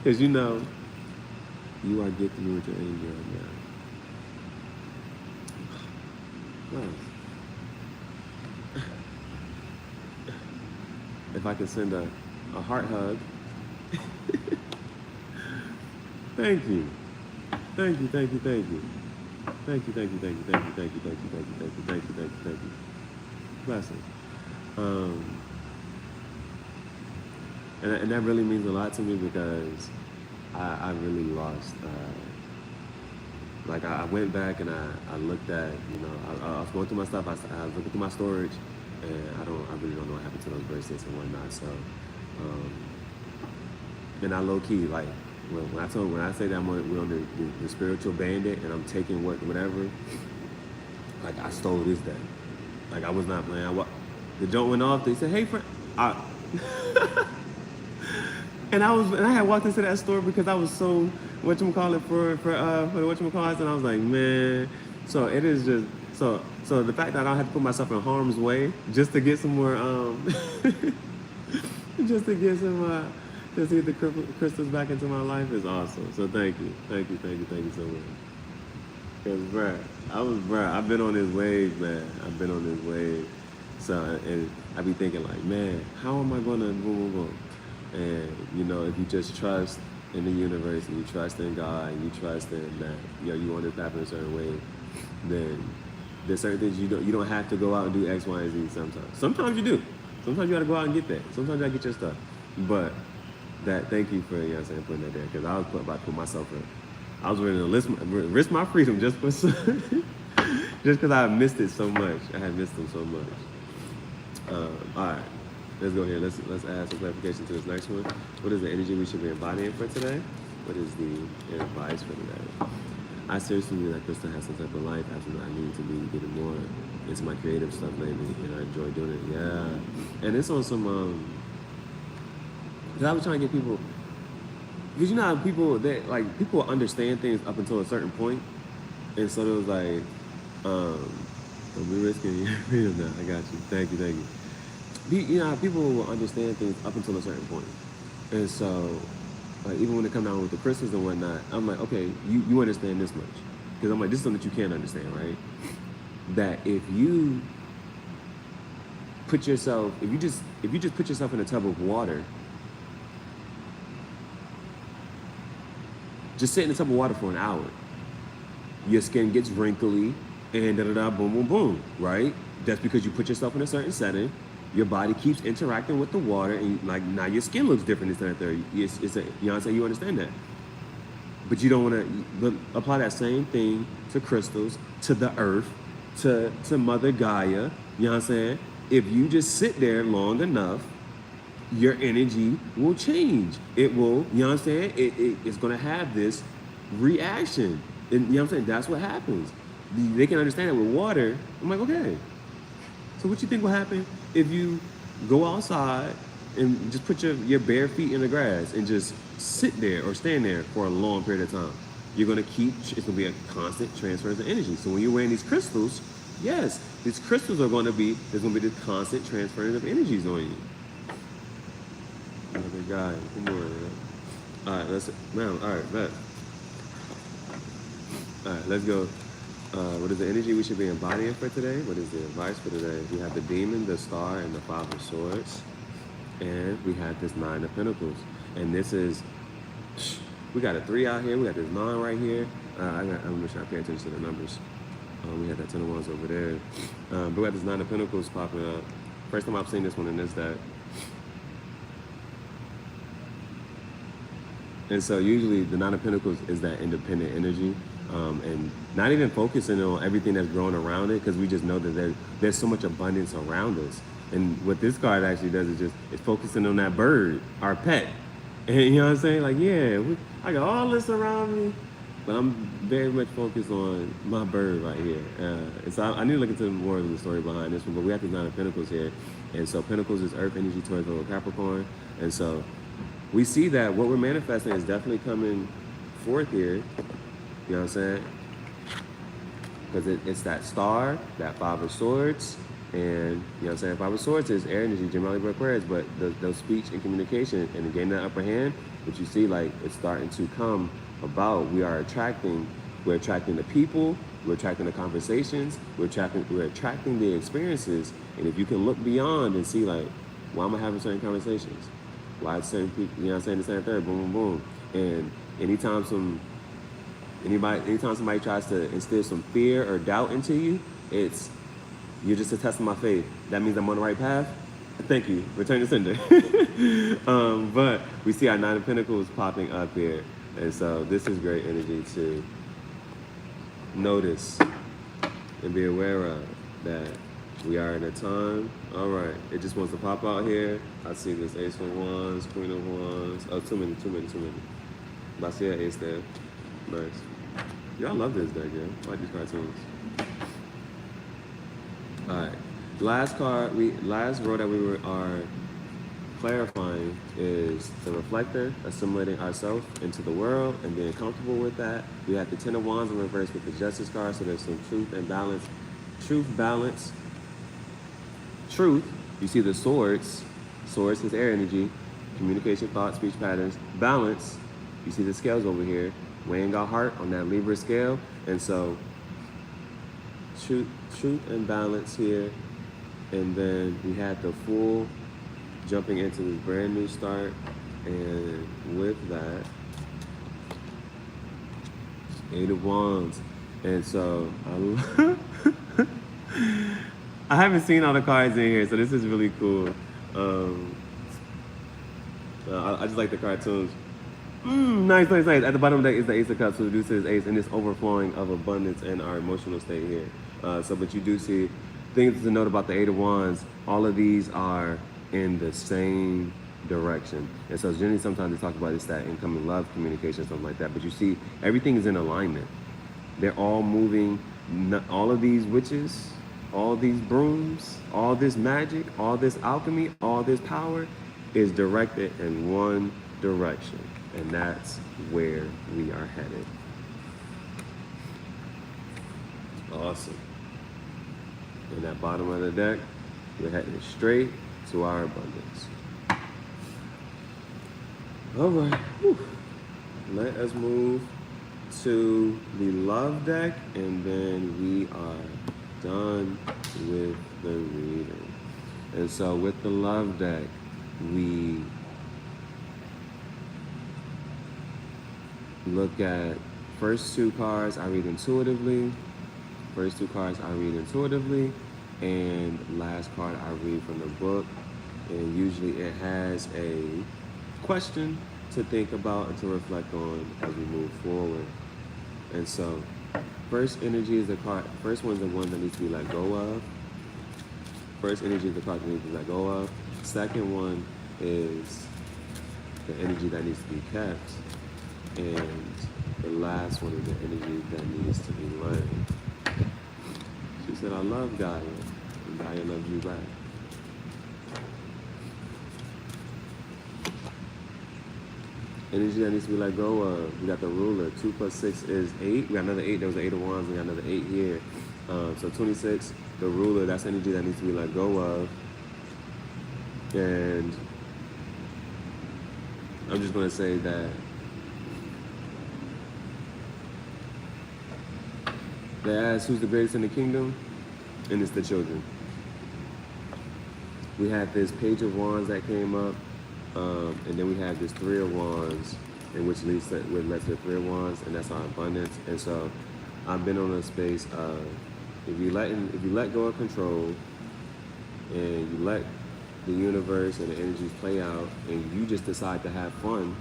Because you are gifted with your angel now. Bless. If I could send a heart hug. Thank you. Blessings. And that really means a lot to me because I really lost. I went back and I looked at, I was going through my stuff. I was looking through my storage, and I really don't know what happened to those bracelets and whatnot. So, and I low key when I say that we're on the spiritual bandit, and I'm taking whatever. I stole this day. I was not playing. The joke went off. They said, "Hey, friend," and I had walked into that store because I was so for the whatchamacallit, and I was like, man. So it is just so the fact that I don't have to put myself in harm's way just to get some more just to get the crystals back into my life is awesome. So thank you so much. Because I've been on this wave, man. I've been on this wave. So and I be thinking man, how am I gonna boom? And if you just trust in the universe, and you trust in God, and you trust in that you want this to happen a certain way, then there's certain things you don't have to go out and do X, Y, and Z sometimes. Sometimes you do. Sometimes you gotta go out and get that. Sometimes you gotta get your stuff. But thank you for putting that there, because I was about to put myself in. I was ready to risk my freedom just because I missed it so much. I had missed them so much. All right, let's go here. Let's add some clarification to this next one. What is the energy we should be embodying for today? What is the advice for today? I seriously believe that Krista has some type of life. I need to be getting more into my creative stuff lately, and I enjoy doing it. Yeah, and it's on some. Cause I was trying to get people, because how people people understand things up until a certain point, and so it was don't be risking your freedom now. I got you. Thank you. How people will understand things up until a certain point, and so even when they come down with the crystals and whatnot, I'm like, okay, you understand this much, because I'm like, this is something that you can't understand, right? That if you just put yourself in a tub of water. Just sit in the tub of water for an hour. Your skin gets wrinkly and boom, right? That's because you put yourself in a certain setting. Your body keeps interacting with the water, and now your skin looks different instead of there. You understand that. But you don't want to apply that same thing to crystals, to the earth, to Mother Gaia. You know what I'm saying? If you just sit there long enough, your energy will change. It will, you know what I'm saying? It's going to have this reaction. And, you know what I'm saying? That's what happens. They can understand it with water. I'm like, okay. So what you think will happen if you go outside and just put your bare feet in the grass and just sit there or stand there for a long period of time? You're going to it's going to be a constant transfer of energy. So when you're wearing these crystals, yes, these crystals there's going to be this constant transferring of energies on you. Another guy, come on. All right, bet. All right, let's go. What is the energy we should be embodying for today? What is the advice for today? We have the demon, the star, and the 5 of swords. And we have this 9 of pentacles. And this is We got a 3 out here. We got this 9 right here. I'm make sure I pay attention to the numbers. We had that 10 of Wands over there. But we got this 9 of Pentacles popping up. First time I've seen this one in this deck. And so usually the 9 of Pentacles is that independent energy. And not even focusing on everything that's growing around it, because we just know that there's so much abundance around us. And what this card actually does is it's focusing on that bird, our pet. And you know what I'm saying? Like, yeah, I got all this around me, but I'm very much focused on my bird right here. And so I need to look into more of the story behind this one, but we have the 9 of Pentacles here. And so Pentacles is Earth energy towards Virgo Capricorn. And so we see that what we're manifesting is definitely coming forth here. You know what I'm saying? Because it's that star, that 5 of Swords, and you know what I'm saying? 5 of Swords is air energy, Gemini, Libra, Aquarius, but those speech and communication and gaining that upper hand, which you see like it's starting to come about. We're attracting the people, we're attracting the conversations, we're attracting the experiences. And if you can look beyond and see like, why am I having certain conversations? Why certain people, you know what I'm saying, this and that, third, boom, boom, boom. And anytime somebody tries to instill some fear or doubt into you, you're just a test of my faith. That means I'm on the right path. Thank you. Return to sender. But we see our 9 of Pentacles popping up here. And so this is great energy to notice and be aware of that we are in a time. All right. It just wants to pop out here. I see this Ace of Wands, Queen of Wands. Oh, too many. But I see an ace there. Nice. Y'all love this deck, yeah. I like these cartoons. All right. Last row that we are clarifying is the reflector, assimilating ourselves into the world and being comfortable with that. We have the 10 of Wands in reverse with the Justice card, so there's some truth and balance. Truth. You see the Swords. Swords is air energy, communication, thought, speech patterns. Balance. You see the scales over here. Weighing our heart on that Libra scale. And so truth and balance here. And then we had the Fool jumping into this brand new start. And with that, 8 of Wands. And so I haven't seen all the cards in here, so this is really cool. I just like the cartoons. Nice. At the bottom of the deck is the Ace of Cups, so we do see this ace and this overflowing of abundance in our emotional state here. But you do see things to note about the 8 of Wands. All of these are in the same direction. And so generally sometimes they talk about this, that incoming love, communication, something like that. But you see everything is in alignment. They're all moving. All of these witches, all these brooms, all this magic, all this alchemy, all this power is directed in one direction. And that's where we are headed. Awesome. And that bottom of the deck, we're heading straight to our abundance. All right. Whew. Let us move to the love deck, and then we are done with the reading. And so with the love deck, we look at first 2 cards I read intuitively. First 2 cards I read intuitively, and last card I read from the book. And usually it has a question to think about and to reflect on as we move forward. And so first energy is the card. First one's the one that needs to be let go of. First energy is the card that needs to be let go of. Second one is the energy that needs to be kept. And the last one is the energy that needs to be learned. She said, I love Gaia, and Gaia loves you back. Energy that needs to be let go of. We got the ruler. 2 + 6 is 8. We got another 8. There was the 8 of Wands. We got another 8 here. So 26, the ruler, that's energy that needs to be let go of. And I'm just going to say that they ask who's the greatest in the kingdom, and it's the children. We had this Page of Wands that came up, and then we had this 3 of Wands and which leads to the 3 of Wands, and that's our abundance. And so I've been on a space of if you let go of control and you let the universe and the energies play out, and you just decide to have fun,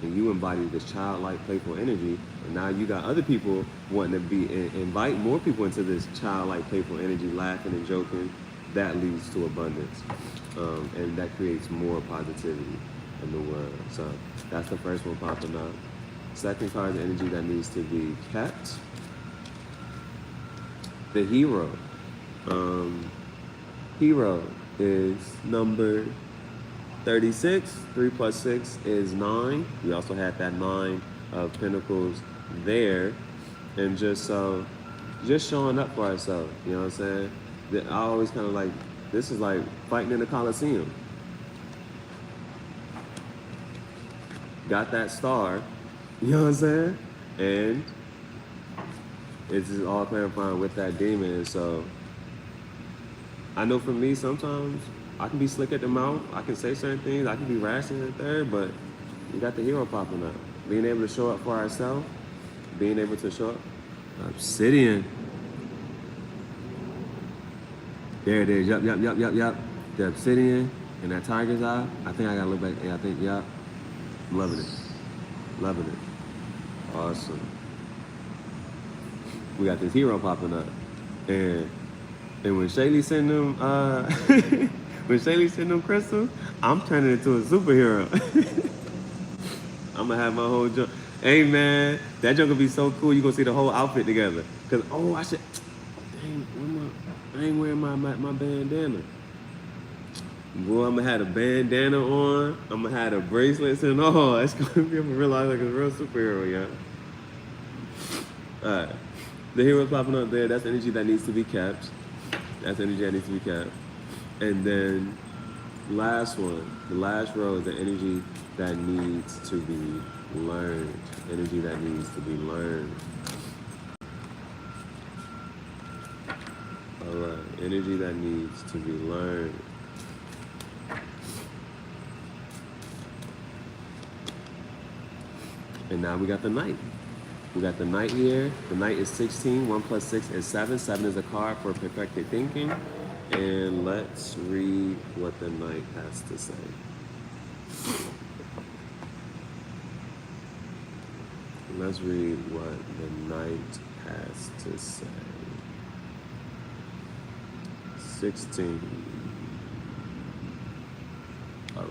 and you embody this childlike, playful energy, and now you got other people wanting to invite more people into this childlike, playful energy, laughing and joking, that leads to abundance, and that creates more positivity in the world. So that's the first one popping up. Second card, the energy that needs to be kept. The hero. Hero is number 36. 3 plus 6 is 9. We also had that 9 of Pentacles there. And just showing up for ourselves. You know what I'm saying? I always kind of like, this is like fighting in the Coliseum. Got that star. You know what I'm saying? And it's just all clarifying with that demon. And so I know for me, sometimes I can be slick at the mouth. I can say certain things. I can be rash in the third, but you got the hero popping up. Being able to show up for ourselves. Being able to show up. Obsidian. There it is. Yup. The obsidian and that tiger's eye. I think I gotta look back. Yeah, I think, yup. I'm loving it. Loving it. Awesome. We got this hero popping up. And when Shaylee send them crystals, I'm turning into a superhero. I'm gonna have my whole junk. Hey man, that junk gonna be so cool. You gonna see the whole outfit together. Cause I ain't wearing my bandana. Boy, I'm gonna have a bandana on. I'm gonna have the bracelets and all. It's gonna be, I'm gonna realize like a real superhero, yeah. All right. The hero popping up there, that's energy that needs to be kept. That's energy that needs to be kept. And then last one, the last row is the energy that needs to be learned. Energy that needs to be learned. All right, energy that needs to be learned. And now we got the Knight. We got the Knight here. The Knight is 16. 1 plus 6 is 7. 7 is a card for perfected thinking. And let's read what the Knight has to say. Let's read what the Knight has to say. 16. All right.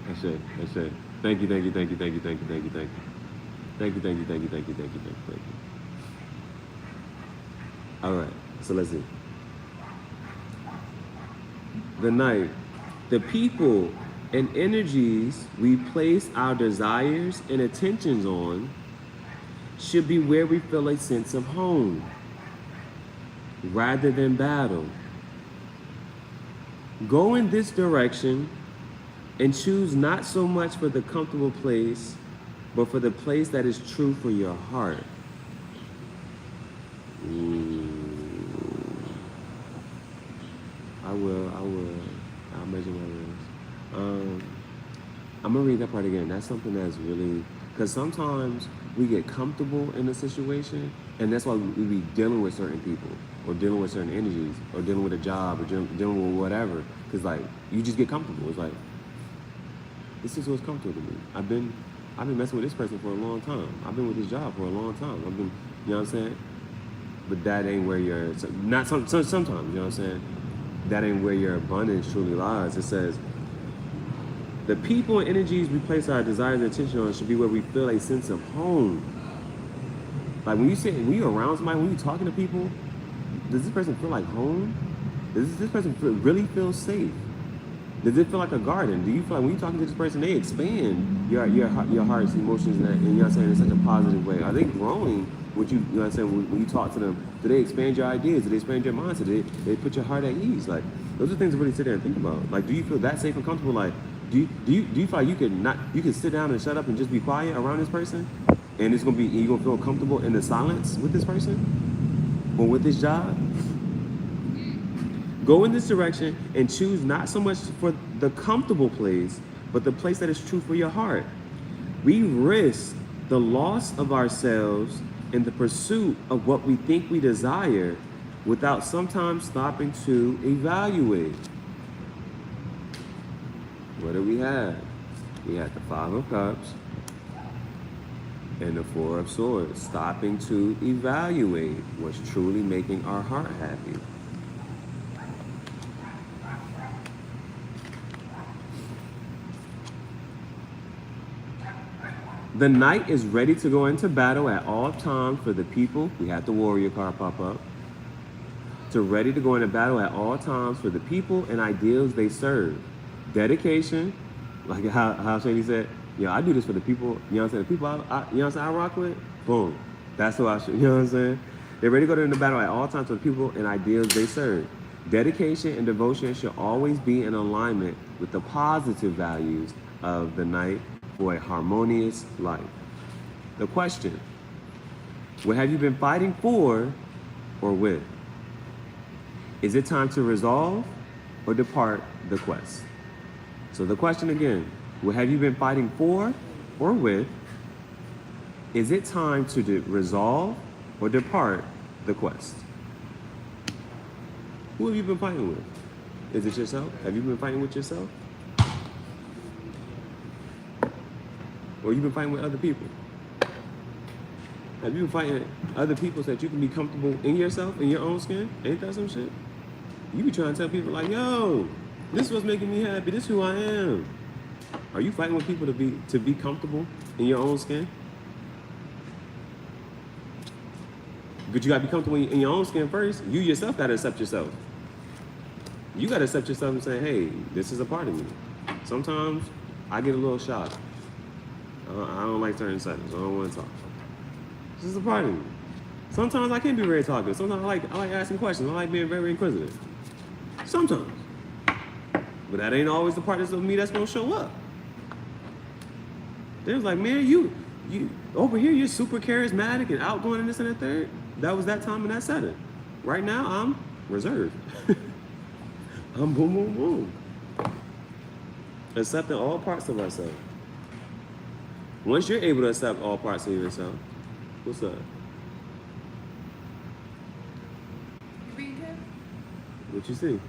That's it. Thank you. All right, so let's see. The Knight. The people and energies we place our desires and attentions on should be where we feel a sense of home, rather than battle. Go in this direction and choose not so much for the comfortable place, but for the place that is true for your heart. I'll measure my words. I'm gonna read that part again. That's something that's really, because sometimes we get comfortable in a situation, and that's why we be dealing with certain people, or dealing with certain energies, or dealing with a job, or dealing with whatever. Because like, you just get comfortable. It's like, this is what's comfortable to me. I've been messing with this person for a long time. I've been with this job for a long time. You know what I'm saying? But that ain't where your, sometimes, you know what I'm saying? That ain't where your abundance truly lies. It says, the people and energies we place our desires and attention on should be where we feel a sense of home. Like when you're around somebody, when you're talking to people, does this person feel like home? Does this person really feel safe? Does it feel like a garden? Do you feel like when you're talking to this person, they expand your heart's emotions and you know what I'm saying, in such a positive way? Are they growing with you, you know what I'm saying, when you talk to them? Do they expand your ideas? Do they expand your mindset? Do they put your heart at ease? Like, those are things to really sit there and think about. Like, do you feel that safe and comfortable? Like, do you feel like you could sit down and shut up and just be quiet around this person And it's gonna be, you're gonna feel comfortable in the silence with this person or with this job. Go in this direction and choose not so much for the comfortable place, but the place that is true for your heart. We risk the loss of ourselves in the pursuit of what we think we desire without sometimes stopping to evaluate. What do we have? We have the Five of Cups and the Four of Swords, stopping to evaluate what's truly making our heart happy. The knight is ready to go into battle at all times for the people. We had the warrior card pop up. To ready to go into battle at all times for the people and ideals they serve. Dedication, like how Shady said, yeah, I do this for the people, you know what I'm saying? The people you know what I'm saying, I rock with, boom. That's who I should, you know what I'm saying? They're ready to go into battle at all times for the people and ideals they serve. Dedication and devotion should always be in alignment with the positive values of the knight for a harmonious life. The question, what have you been fighting for or with? Is it time to resolve or depart the quest? So the question again, what have you been fighting for or with? Is it time to resolve or depart the quest? Who have you been fighting with? Is it yourself? Have you been fighting with yourself? Or you've been fighting with other people? Have you been fighting other people so that you can be comfortable in yourself, in your own skin? Ain't that some shit? You be trying to tell people like, yo, this is what's making me happy, this is who I am. Are you fighting with people to be comfortable in your own skin? But you gotta be comfortable in your own skin first. You yourself gotta accept yourself. You gotta accept yourself and say, hey, this is a part of me. Sometimes I get a little shocked. I don't like certain settings. I don't want to talk. This is a part of me. Sometimes I can be very talkative. Sometimes I like asking questions. I like being very inquisitive. Sometimes. But that ain't always the part of me that's gonna show up. They was like, man, you over here, you're super charismatic and outgoing and this and that third. That was that time in that setting. Right now, I'm reserved. I'm boom, boom, boom. Accepting all parts of ourselves. Once you're able to accept all parts of yourself, what's up? You read tarot? What you see?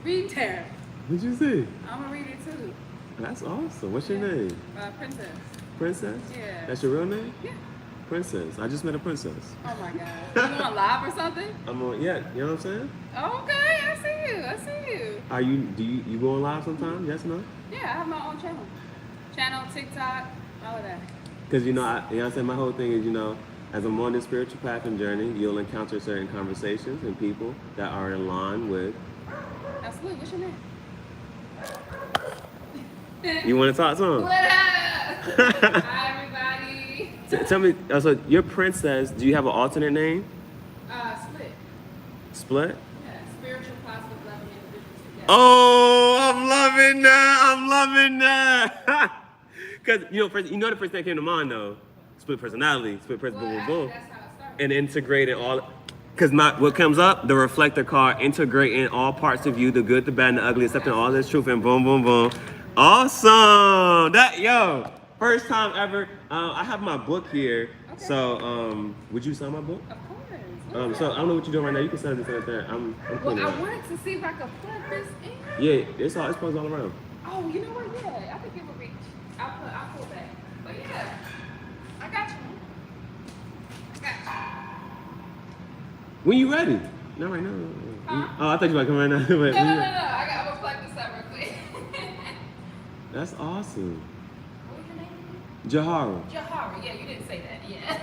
Read tarot. What you see? I'm gonna read it too. That's awesome. What's your name? Princess. Princess? Yeah. That's your real name? Yeah. Princess. I just met a princess. Oh my God. You on live or something? I'm on, yeah, you know what I'm saying? Oh, okay, I see you. I see you. Are you, do you go on live sometimes? Yes or no? Yeah, I have my own channel. Channel, TikTok, all of that. Because, you know, you know what I'm saying? My whole thing is, you know, as I'm on this spiritual path and journey, you'll encounter certain conversations and people that are in line with. Absolutely. What's your name? You want to talk to him? What up? Hi, everybody. Tell me, so your princess, do you have an alternate name? Split. Split? Yeah, spiritual positive loving individuals together. Oh, I'm loving that. I'm loving that. Because, you know the first thing that came to mind, though? Split personality, split person, boom, boom, boom. That's how it started. And integrating all, because what comes up, the reflector card, integrating all parts of you, the good, the bad, and the ugly, accepting all this truth, and boom, boom, boom. Awesome. First time ever. I have my book here. Okay. So, would you sign my book? Of course. So I don't know what you're doing right now. You can sign this right there. I'm Well, I wanted to see if I could plug this in. Yeah, it's posted all around. Oh, you know what? Yeah, I think it would reach. I'll pull back. But yeah, I got you. When you ready? Not right now. Huh? Oh, I thought you were coming right now. No. I'm gonna plug this up real quick. That's awesome. What was your name? Gihareh. Gihareh. Yeah, you didn't say that. Yeah.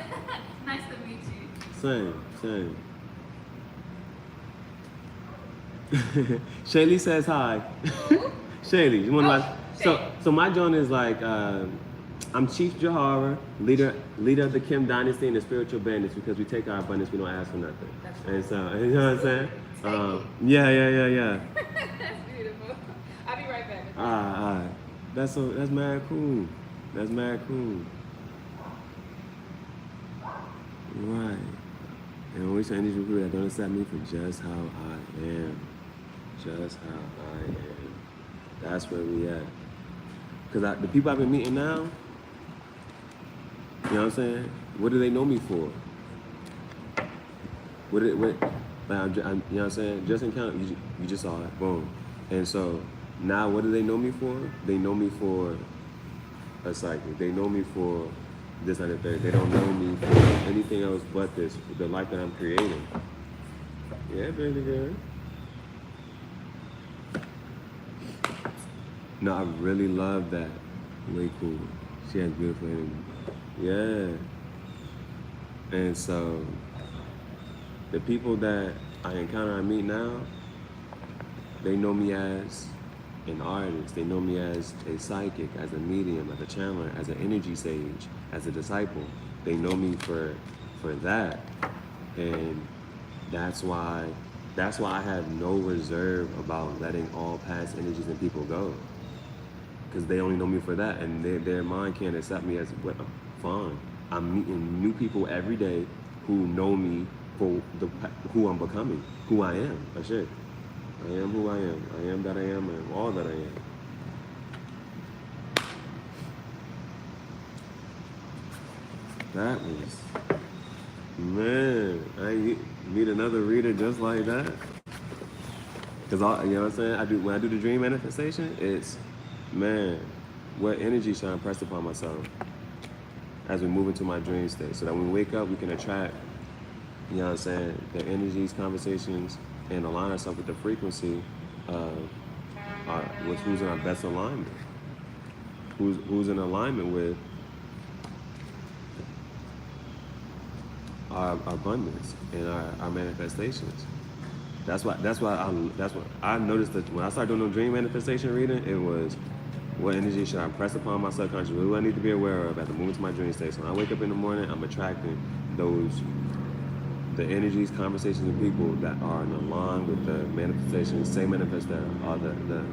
Nice to meet you. Same. Shaylee says hi. Shaylee, you want to So my joint is like, I'm Chief Gihareh, leader of the Kim dynasty and the spiritual bandits, because we take our abundance, we don't ask for nothing. That's right. And so, you know what I'm saying? Yeah. That's beautiful. I'll be right back. That's mad cool. That's mad cool. Right. And when we say energy people that don't accept me for just how I am. Just how I am. That's where we at. Because the people I've been meeting now, you know what I'm saying? What do they know me for? What, you know what I'm saying? Just encounter, you just saw it, boom. And so now what do they know me for? They know me for a psychic. They know me for this, and the third. They don't know me for anything else but this, the life that I'm creating. Yeah, baby girl. No, I really love that. Way cool. She has beautiful energy. Yeah. And so the people that I encounter and meet now, they know me as an artist. They know me as a psychic, as a medium, as a channeler, as an energy sage, as a disciple. They know me for that. And that's why I have no reserve about letting all past energies and people go. Because they only know me for that, and their mind can't accept me as what. Fine. I'm meeting new people every day who know me for who I'm becoming, who I am. That's it. I am who I am. I am that I am, and all that I am. That was, man. I meet another reader just like that. Because you know what I'm saying? When I do the dream manifestation, it's, man, what energy should I impress upon myself as we move into my dream state, so that when we wake up, we can attract, you know what I'm saying, the energies, conversations, and align ourselves with the frequency of who's in our best alignment, who's in alignment with our abundance and our manifestations. That's what I noticed, that when I started doing the dream manifestation reading, it was, what energy should I impress upon my subconscious? What do I need to be aware of at the moment to my dream state? So when I wake up in the morning, I'm attracting the energies, conversations, and people that are in line with the manifestations, same manifest that are the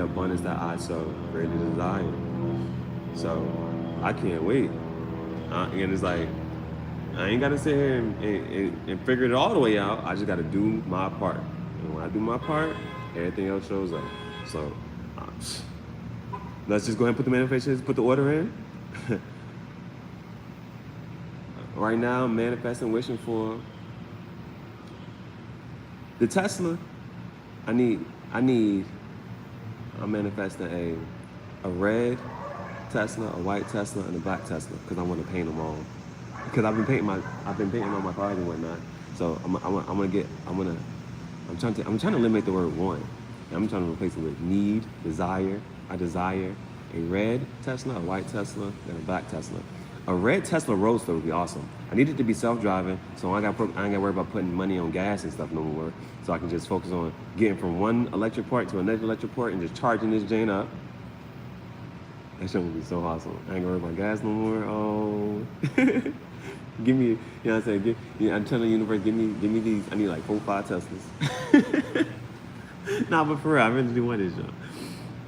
abundance that I so greatly desire. So I can't wait. And it's like, I ain't gotta sit here and figure it all the way out. I just gotta do my part. And when I do my part, everything else shows up. So let's just go ahead and put the manifestations, put the order in. Right now, I'm manifesting, wishing for the Tesla. I'm manifesting a red Tesla, a white Tesla, and a black Tesla, because I want to paint them all. Because I've been painting on my cars and whatnot. So I'm trying to eliminate the word want. I'm trying to replace it with need, desire. I desire a red Tesla, a white Tesla, and a black Tesla. A red Tesla Roadster would be awesome. I need it to be self-driving, so I ain't got to worry about putting money on gas and stuff no more. So I can just focus on getting from one electric port to another electric port and just charging this Jane up. That shit would be so awesome. I ain't gonna worry about gas no more. Oh. Give me, you know what I'm saying? I'm telling the universe, give me these. I need like 4 or 5 Teslas. Nah, but for real, I really do want this, y'all.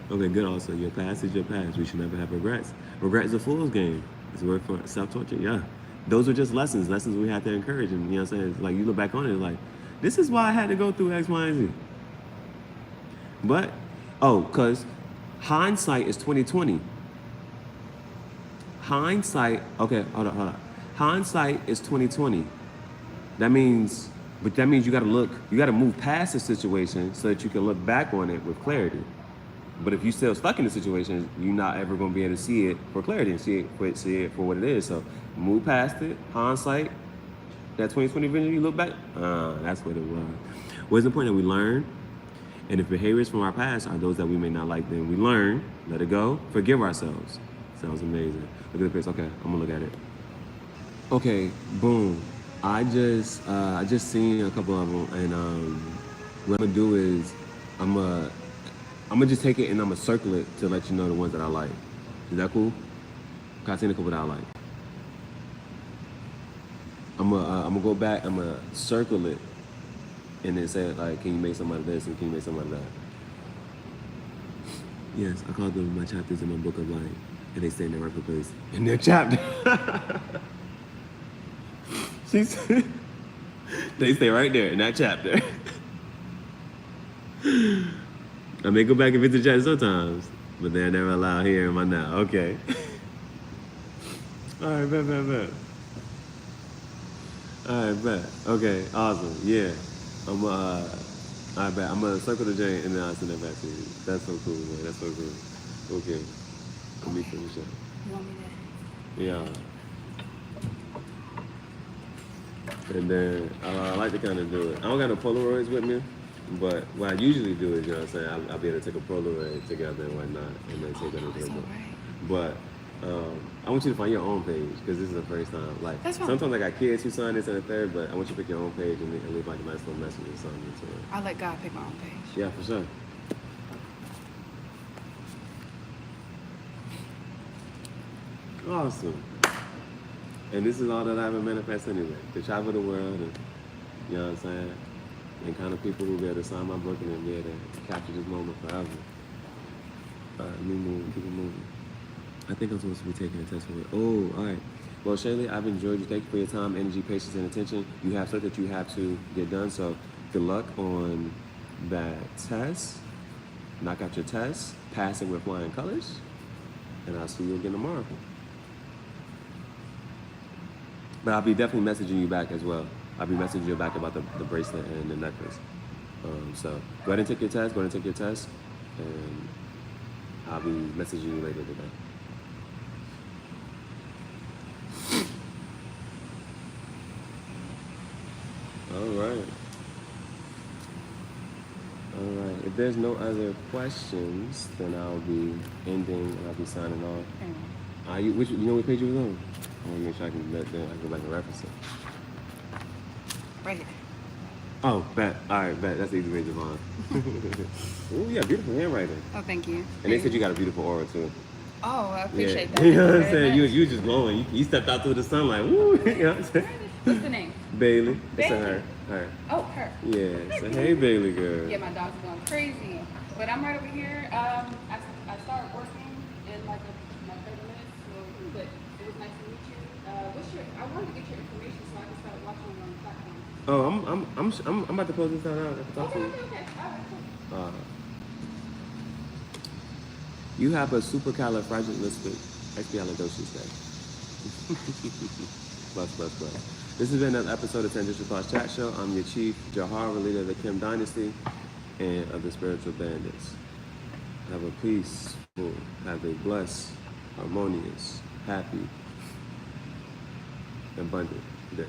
Okay, good. Also, your past is your past. We should never have regrets. Regret is a fool's game. It's a word for self-torture. Yeah, those are just lessons we have to encourage. And you know what I'm saying? It's like you look back on it, it's like, this is why I had to go through X, Y, and Z. But because hindsight is 20/20. Hindsight. Okay, hold on. Hindsight is 20/20. That means you gotta move past the situation so that you can look back on it with clarity. But if you're still stuck in the situation, you're not ever gonna be able to see it for clarity and see it for what it is. So move past it. Hindsight, that 20/20 vision, you look back, that's what it was. What's the point that we learn? And if behaviors from our past are those that we may not like, then we learn, let it go, forgive ourselves. Sounds amazing. Look at the face. Okay, I'm gonna look at it. Okay, boom. I just seen a couple of them, and what I'm gonna do is I'm gonna just take it and I'm gonna circle it to let you know the ones that I like. Is that cool? I seen a couple that I like. I'm gonna go back. I'm gonna circle it, and then say like, can you make some out of this and can you make some out of that? Yes, I call them my chapters in my book of life, and they stay in their rightful place in their chapter. She's they stay right there in that chapter. I may go back and visit the chat sometimes, but they're never allowed here in my now. Okay. All right, bet. All right, bet. Okay, awesome. Yeah. I bet. I'm gonna circle the J and then I'll send that back to you. That's so cool, man. That's so cool. Okay. Let me finish up. You want me to? Yeah. And then I like to kind of do it. I don't got no Polaroids with me, but what I usually do is, you know what I'm saying, I'll be able to take a Polaroid together and whatnot, and then take it into the book. But I want you to find your own page, because this is the first time. Like, sometimes I got kids who sign this and a third, but I want you to pick your own page and leave like a nice little message or something. So, I'll let God pick my own page. yeah, for sure. Awesome. And this is all that I ever manifest anyway. To travel the world and, you know what I'm saying? And kind of people who will be able to sign my book and then be able to capture this moment forever. All right, me moving, keep it moving. I think I'm supposed to be taking a test for it. Oh, all right. Well, Shaylee, I've enjoyed you. Thank you for your time, energy, patience, and attention. You have stuff that you have to get done, so good luck on that test. Knock out your test, pass it with flying colors, and I'll see you again tomorrow. But I'll be definitely messaging you back as well. I'll be messaging you back about the bracelet and the necklace. So go ahead and take your test, and I'll be messaging you later today. All right. If there's no other questions, then I'll be ending and I'll be signing off. You know what page you was on? I want to make sure I can go back and reference it. Right here. Oh, bet. All right, bet. That's the easy way to find. Oh, yeah, beautiful handwriting. Oh, thank you. And they said you got a beautiful aura too. Oh, I appreciate that. You know what I'm saying? You just glowing. You stepped out through the sunlight. Woo! You know what I'm saying? What's the name? Bailee. It's a Bailee. her. Oh, her. Yeah. So hey, Bailee girl. Yeah, my dog's going crazy. But I'm right over here. I started working in like 30 minutes. But it was nice to meet you. I wanted to get your information so I can start watching you on the platform. Oh, I'm about to close this down now. I can talk to you. Okay. All right, cool. You have a supercalifragilisticexpialidocious day. Plus. This has been another episode of Tangential Thoughts Chat Show. I'm your chief, Gihareh, leader of the Kim Dynasty and of the Spiritual Bandits. Have a peaceful, have a blessed, harmonious, happy, abundant day.